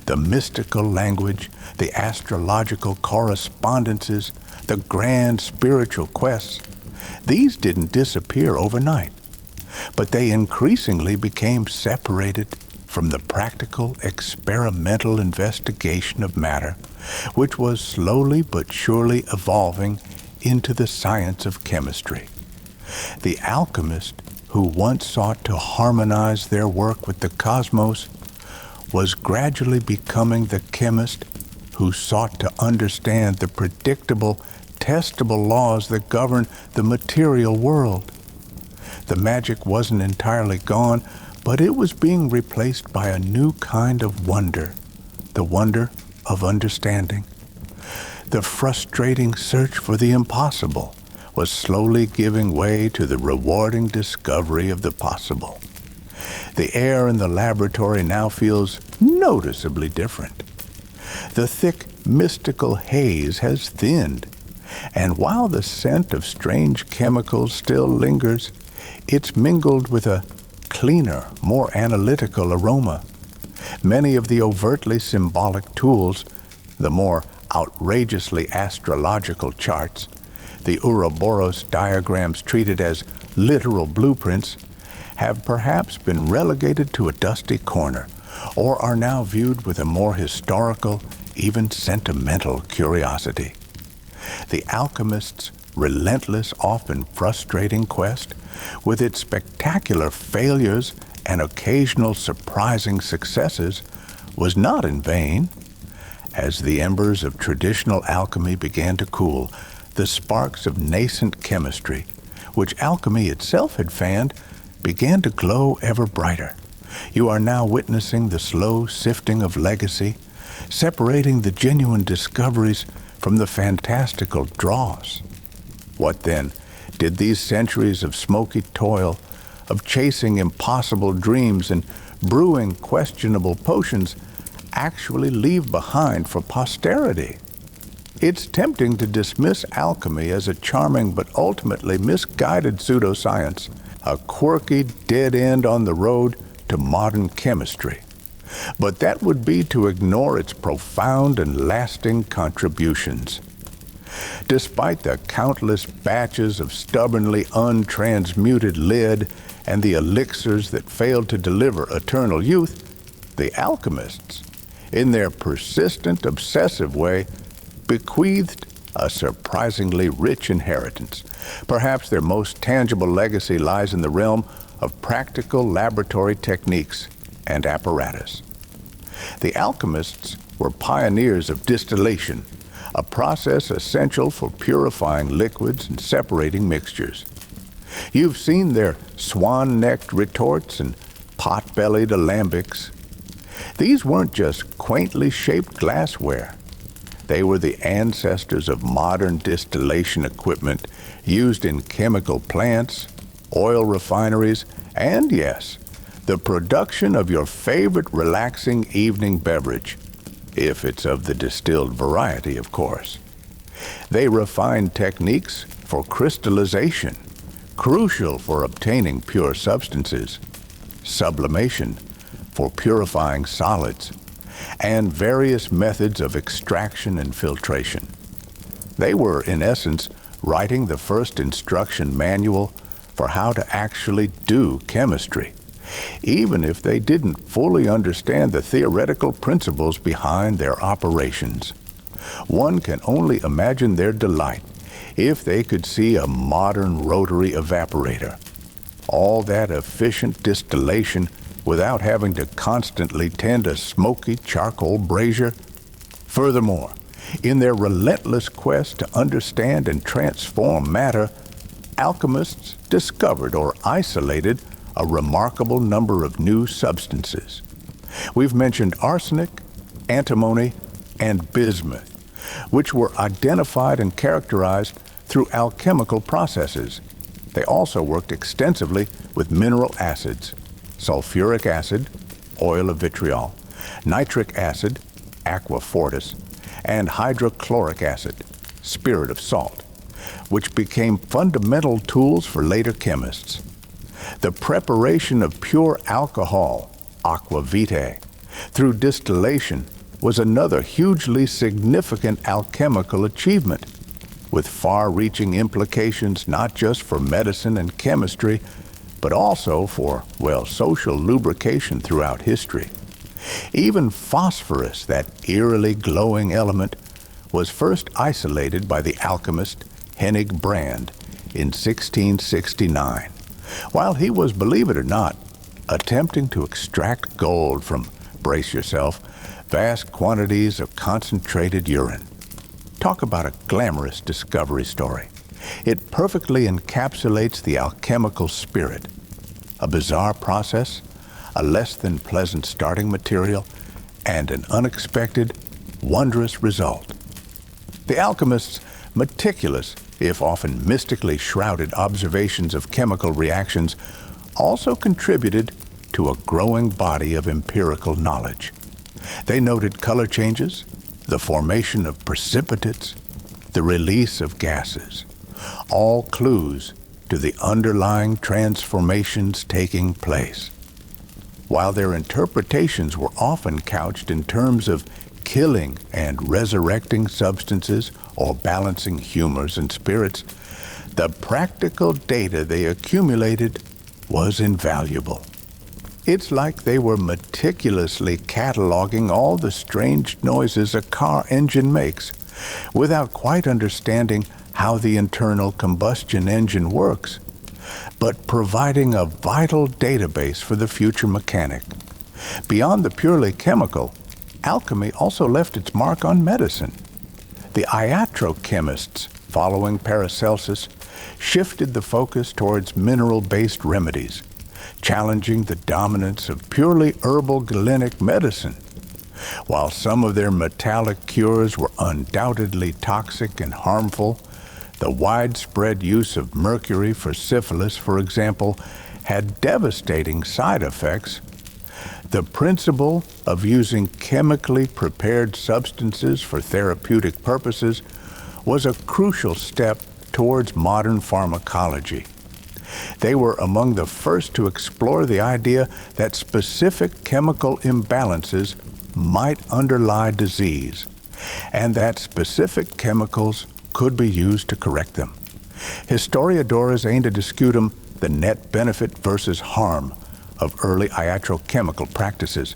The mystical language, the astrological correspondences, the grand spiritual quests, these didn't disappear overnight, but they increasingly became separated from the practical, experimental investigation of matter, which was slowly but surely evolving into the science of chemistry. The alchemist who once sought to harmonize their work with the cosmos was gradually becoming the chemist who sought to understand the predictable, testable laws that govern the material world. The magic wasn't entirely gone, but it was being replaced by a new kind of wonder, the wonder of understanding. The frustrating search for the impossible was slowly giving way to the rewarding discovery of the possible. The air in the laboratory now feels noticeably different. The thick, mystical haze has thinned, and while the scent of strange chemicals still lingers, it's mingled with a cleaner, more analytical aroma. Many of the overtly symbolic tools, the more outrageously astrological charts, the Ouroboros diagrams treated as literal blueprints, have perhaps been relegated to a dusty corner, or are now viewed with a more historical, even sentimental curiosity. The alchemist's relentless, often frustrating quest, with its spectacular failures and occasional surprising successes, was not in vain. As the embers of traditional alchemy began to cool, the sparks of nascent chemistry, which alchemy itself had fanned, began to glow ever brighter. You are now witnessing the slow sifting of legacy, separating the genuine discoveries from the fantastical dross. What then did these centuries of smoky toil, of chasing impossible dreams and brewing questionable potions, actually leave behind for posterity? It's tempting to dismiss alchemy as a charming but ultimately misguided pseudoscience, a quirky dead end on the road to modern chemistry. But that would be to ignore its profound and lasting contributions. Despite the countless batches of stubbornly untransmuted lead and the elixirs that failed to deliver eternal youth, the alchemists, in their persistent, obsessive way, bequeathed a surprisingly rich inheritance. Perhaps their most tangible legacy lies in the realm of practical laboratory techniques and apparatus. The alchemists were pioneers of distillation, a process essential for purifying liquids and separating mixtures. You've seen their swan-necked retorts and pot-bellied alembics. These weren't just quaintly shaped glassware. They were the ancestors of modern distillation equipment used in chemical plants, oil refineries, and yes, the production of your favorite relaxing evening beverage, if it's of the distilled variety, of course. They refined techniques for crystallization, crucial for obtaining pure substances, sublimation for purifying solids, and various methods of extraction and filtration. They were, in essence, writing the first instruction manual for how to actually do chemistry, even if they didn't fully understand the theoretical principles behind their operations. One can only imagine their delight if they could see a modern rotary evaporator. All that efficient distillation without having to constantly tend a smoky charcoal brazier. Furthermore, in their relentless quest to understand and transform matter, alchemists discovered or isolated a remarkable number of new substances. We've mentioned arsenic, antimony, and bismuth, which were identified and characterized through alchemical processes. They also worked extensively with mineral acids, sulfuric acid, oil of vitriol, nitric acid, aqua fortis, and hydrochloric acid, spirit of salt, which became fundamental tools for later chemists. The preparation of pure alcohol, aqua vitae, through distillation was another hugely significant alchemical achievement, with far-reaching implications not just for medicine and chemistry, but also for, well, social lubrication throughout history. Even phosphorus, that eerily glowing element, was first isolated by the alchemist Hennig Brand in 1669, while he was, believe it or not, attempting to extract gold from, brace yourself, vast quantities of concentrated urine. Talk about a glamorous discovery story. It perfectly encapsulates the alchemical spirit. A bizarre process, a less than pleasant starting material, and an unexpected, wondrous result. The alchemists' meticulous, if often mystically shrouded observations of chemical reactions also contributed to a growing body of empirical knowledge. They noted color changes, the formation of precipitates, the release of gases, all clues to the underlying transformations taking place. While their interpretations were often couched in terms of killing and resurrecting substances or balancing humors and spirits, the practical data they accumulated was invaluable. It's like they were meticulously cataloging all the strange noises a car engine makes, without quite understanding how the internal combustion engine works, but providing a vital database for the future mechanic. Beyond the purely chemical, alchemy also left its mark on medicine. The iatrochemists, following Paracelsus, shifted the focus towards mineral-based remedies, challenging the dominance of purely herbal Galenic medicine. While some of their metallic cures were undoubtedly toxic and harmful, the widespread use of mercury for syphilis, for example, had devastating side effects. The principle of using chemically prepared substances for therapeutic purposes was a crucial step towards modern pharmacology. They were among the first to explore the idea that specific chemical imbalances might underlie disease, and that specific chemicals could be used to correct them. Historiadores aimed to discutum the net benefit versus harm of early iatrochemical practices,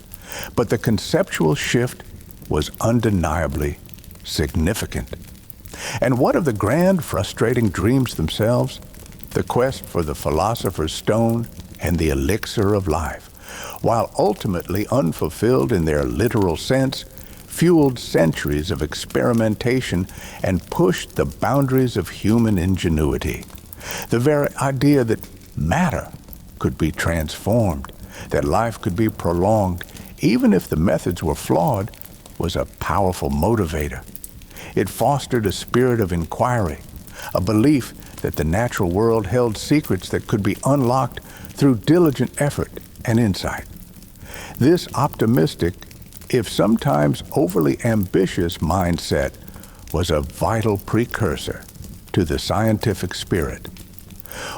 but the conceptual shift was undeniably significant. And what of the grand, frustrating dreams themselves? The quest for the philosopher's stone and the elixir of life, while ultimately unfulfilled in their literal sense, fueled centuries of experimentation and pushed the boundaries of human ingenuity. The very idea that matter could be transformed, that life could be prolonged, even if the methods were flawed, was a powerful motivator. It fostered a spirit of inquiry, a belief that the natural world held secrets that could be unlocked through diligent effort and insight. This optimistic, if sometimes overly ambitious mindset was a vital precursor to the scientific spirit.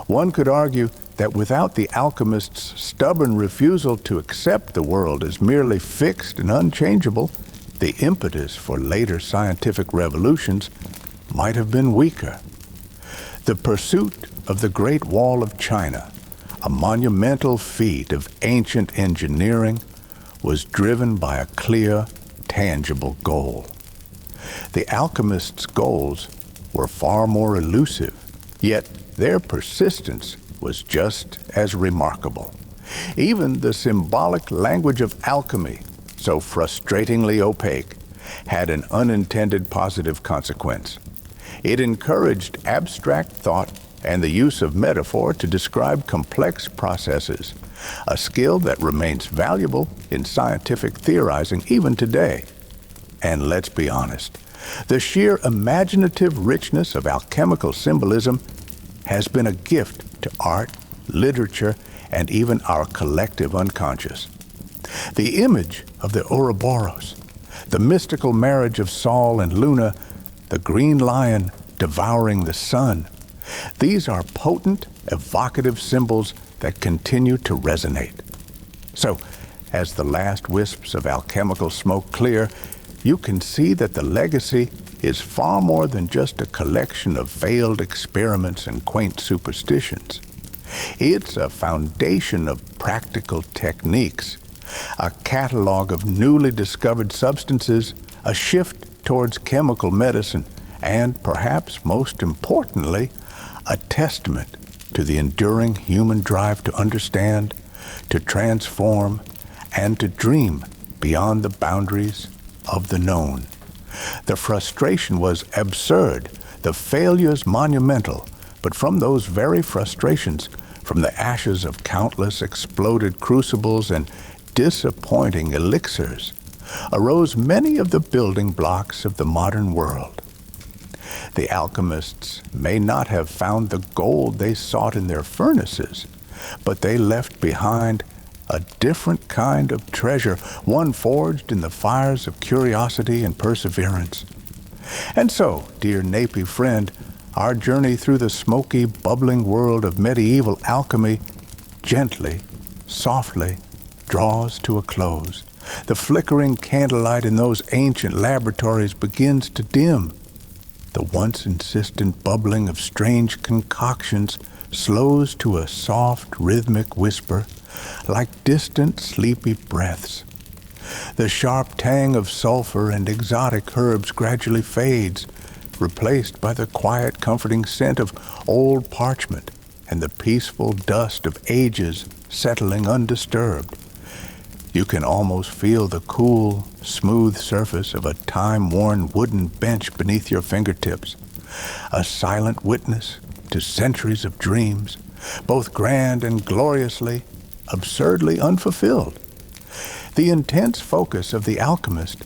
One could argue that without the alchemist's stubborn refusal to accept the world as merely fixed and unchangeable, the impetus for later scientific revolutions might have been weaker. The pursuit of the Great Wall of China, a monumental feat of ancient engineering, was driven by a clear, tangible goal. The alchemists' goals were far more elusive, yet their persistence was just as remarkable. Even the symbolic language of alchemy, so frustratingly opaque, had an unintended positive consequence. It encouraged abstract thought and the use of metaphor to describe complex processes, a skill that remains valuable in scientific theorizing even today. And let's be honest, the sheer imaginative richness of alchemical symbolism has been a gift to art, literature, and even our collective unconscious. The image of the Ouroboros, the mystical marriage of Sol and Luna, the green lion devouring the sun, these are potent, evocative symbols that continue to resonate. So, as the last wisps of alchemical smoke clear, you can see that the legacy is far more than just a collection of failed experiments and quaint superstitions. It's a foundation of practical techniques, a catalog of newly discovered substances, a shift towards chemical medicine, and perhaps most importantly, a testament to the enduring human drive to understand, to transform, and to dream beyond the boundaries of the known. The frustration was absurd, the failures monumental, but from those very frustrations, from the ashes of countless exploded crucibles and disappointing elixirs, arose many of the building blocks of the modern world. The alchemists may not have found the gold they sought in their furnaces, but they left behind a different kind of treasure, one forged in the fires of curiosity and perseverance. And so, dear Napi friend, our journey through the smoky, bubbling world of medieval alchemy gently, softly draws to a close. The flickering candlelight in those ancient laboratories begins to dim. The once insistent bubbling of strange concoctions slows to a soft, rhythmic whisper, like distant, sleepy breaths. The sharp tang of sulfur and exotic herbs gradually fades, replaced by the quiet, comforting scent of old parchment and the peaceful dust of ages settling undisturbed. You can almost feel the cool, smooth surface of a time-worn wooden bench beneath your fingertips, a silent witness to centuries of dreams, both grand and gloriously, absurdly unfulfilled. The intense focus of the alchemist,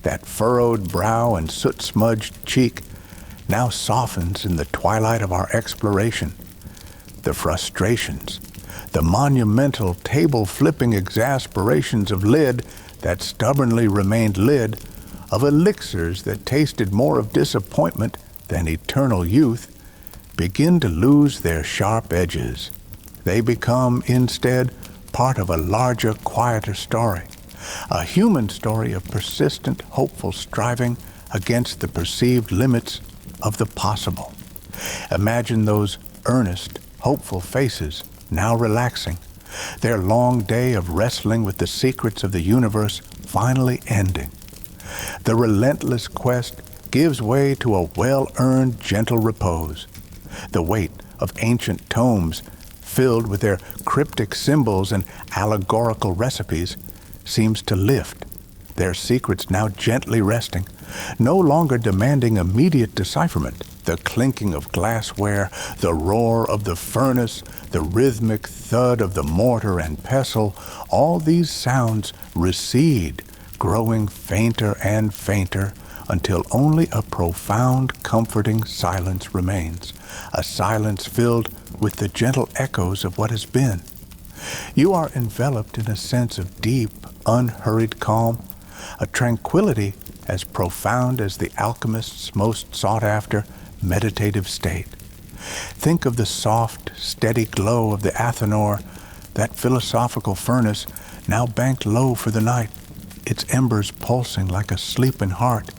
that furrowed brow and soot-smudged cheek, now softens in the twilight of our exploration. The frustrations, the monumental table-flipping exasperations of lid that stubbornly remained lid, of elixirs that tasted more of disappointment than eternal youth, begin to lose their sharp edges. They become, instead, part of a larger, quieter story, a human story of persistent, hopeful striving against the perceived limits of the possible. Imagine those earnest, hopeful faces now relaxing, their long day of wrestling with the secrets of the universe finally ending. The relentless quest gives way to a well-earned, gentle repose. The weight of ancient tomes, filled with their cryptic symbols and allegorical recipes, seems to lift, their secrets now gently resting, no longer demanding immediate decipherment. The clinking of glassware, the roar of the furnace, the rhythmic thud of the mortar and pestle, all these sounds recede, growing fainter and fainter, until only a profound, comforting silence remains, a silence filled with the gentle echoes of what has been. You are enveloped in a sense of deep, unhurried calm, a tranquility as profound as the alchemist's most sought-after meditative state. Think of the soft, steady glow of the Athanor, that philosophical furnace now banked low for the night, its embers pulsing like a sleeping heart,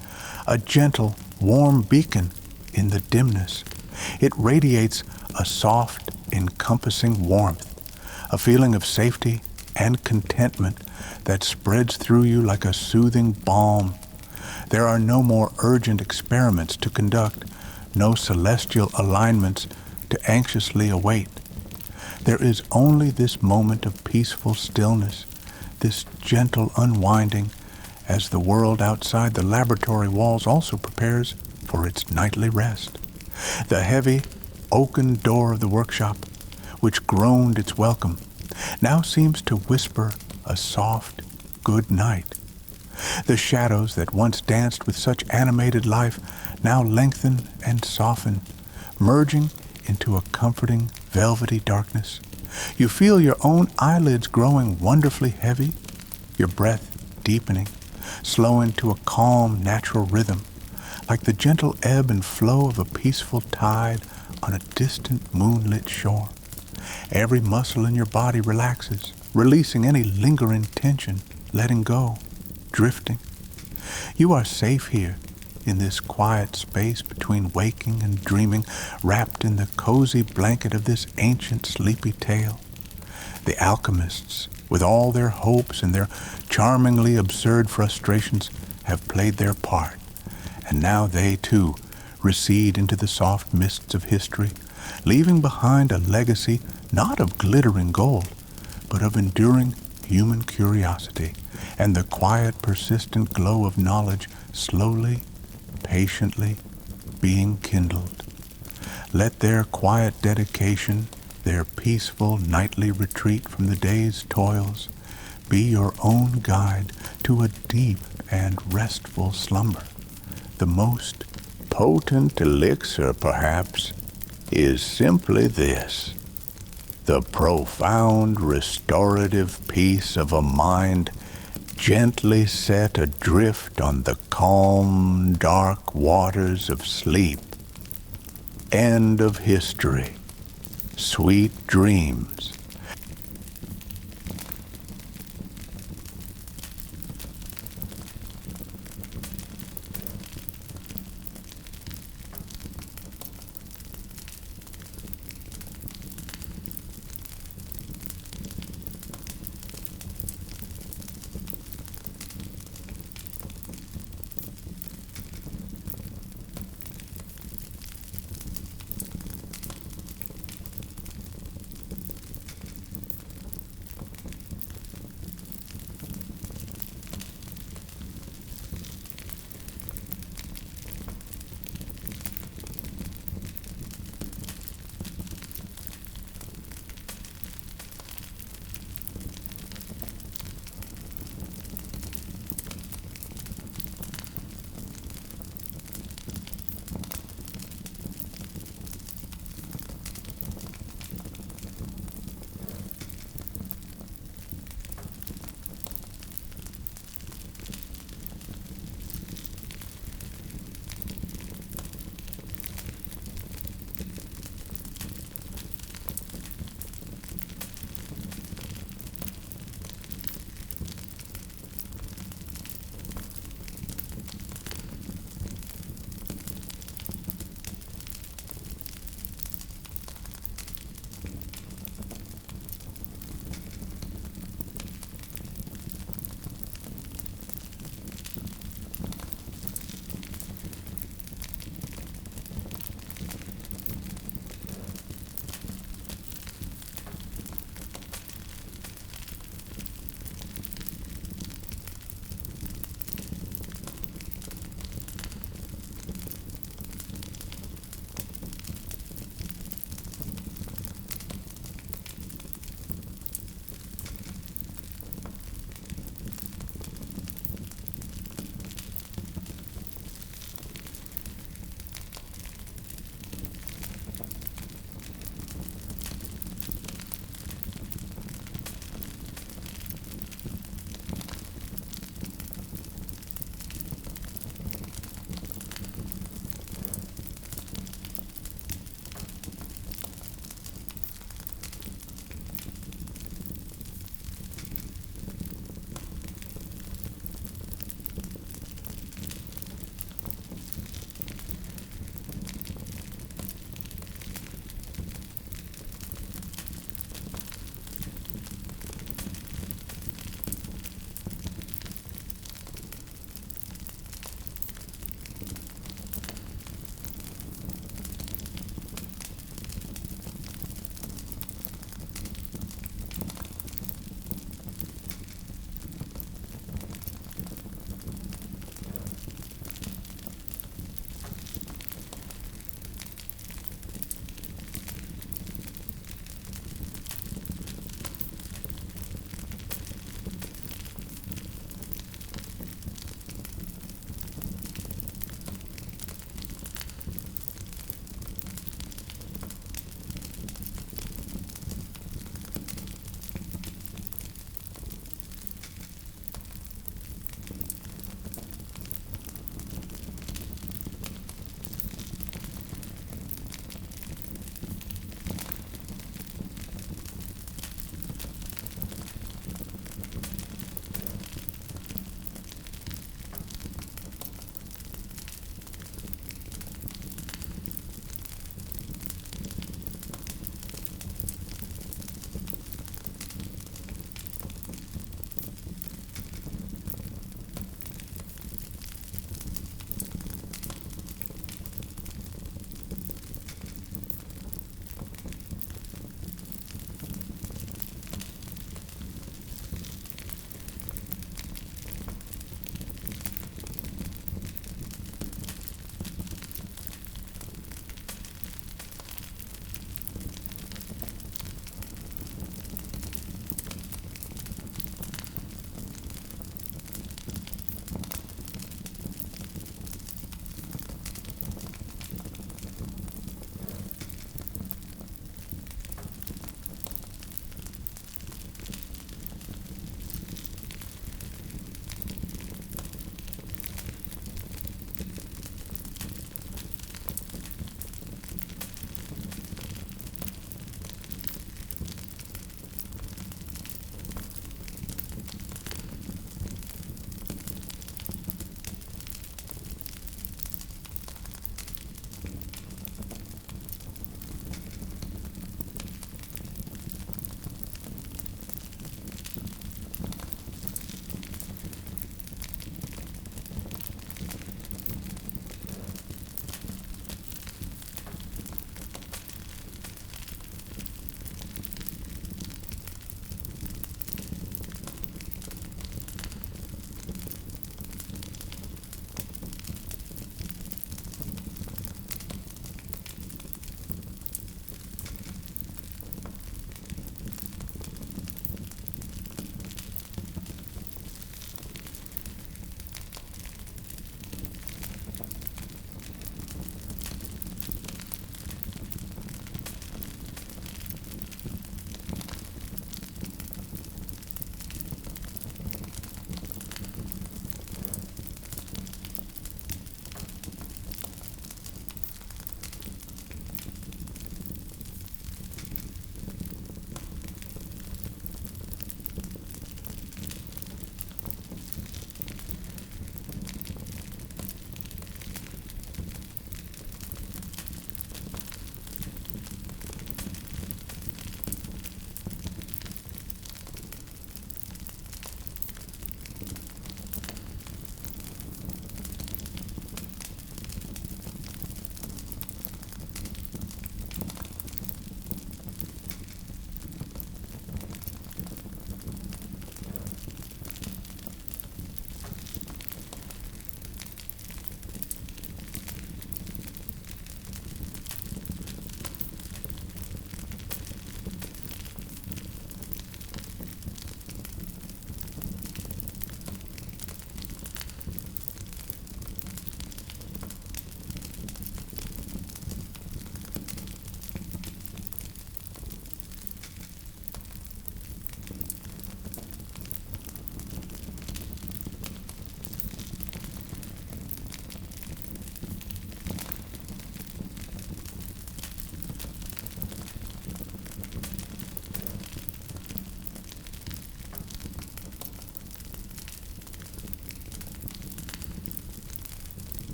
a gentle, warm beacon in the dimness. It radiates a soft, encompassing warmth, a feeling of safety and contentment that spreads through you like a soothing balm. There are no more urgent experiments to conduct, no celestial alignments to anxiously await. There is only this moment of peaceful stillness, this gentle unwinding, as the world outside the laboratory walls also prepares for its nightly rest. The heavy, oaken door of the workshop, which groaned its welcome, now seems to whisper a soft good night. The shadows that once danced with such animated life now lengthen and soften, merging into a comforting, velvety darkness. You feel your own eyelids growing wonderfully heavy, your breath deepening, slowing to a calm, natural rhythm, like the gentle ebb and flow of a peaceful tide on a distant moonlit shore. Every muscle in your body relaxes, releasing any lingering tension, letting go, drifting. You are safe here, in this quiet space between waking and dreaming, wrapped in the cozy blanket of this ancient sleepy tale. The alchemists, with all their hopes and their charmingly absurd frustrations, have played their part, and now they, too, recede into the soft mists of history, leaving behind a legacy not of glittering gold, but of enduring human curiosity and the quiet, persistent glow of knowledge slowly, patiently being kindled. Let their quiet dedication, their peaceful nightly retreat from the day's toils, be your own guide to a deep and restful slumber. The most potent elixir, perhaps, is simply this: the profound restorative peace of a mind gently set adrift on the calm, dark waters of sleep. End of history. Sweet dreams.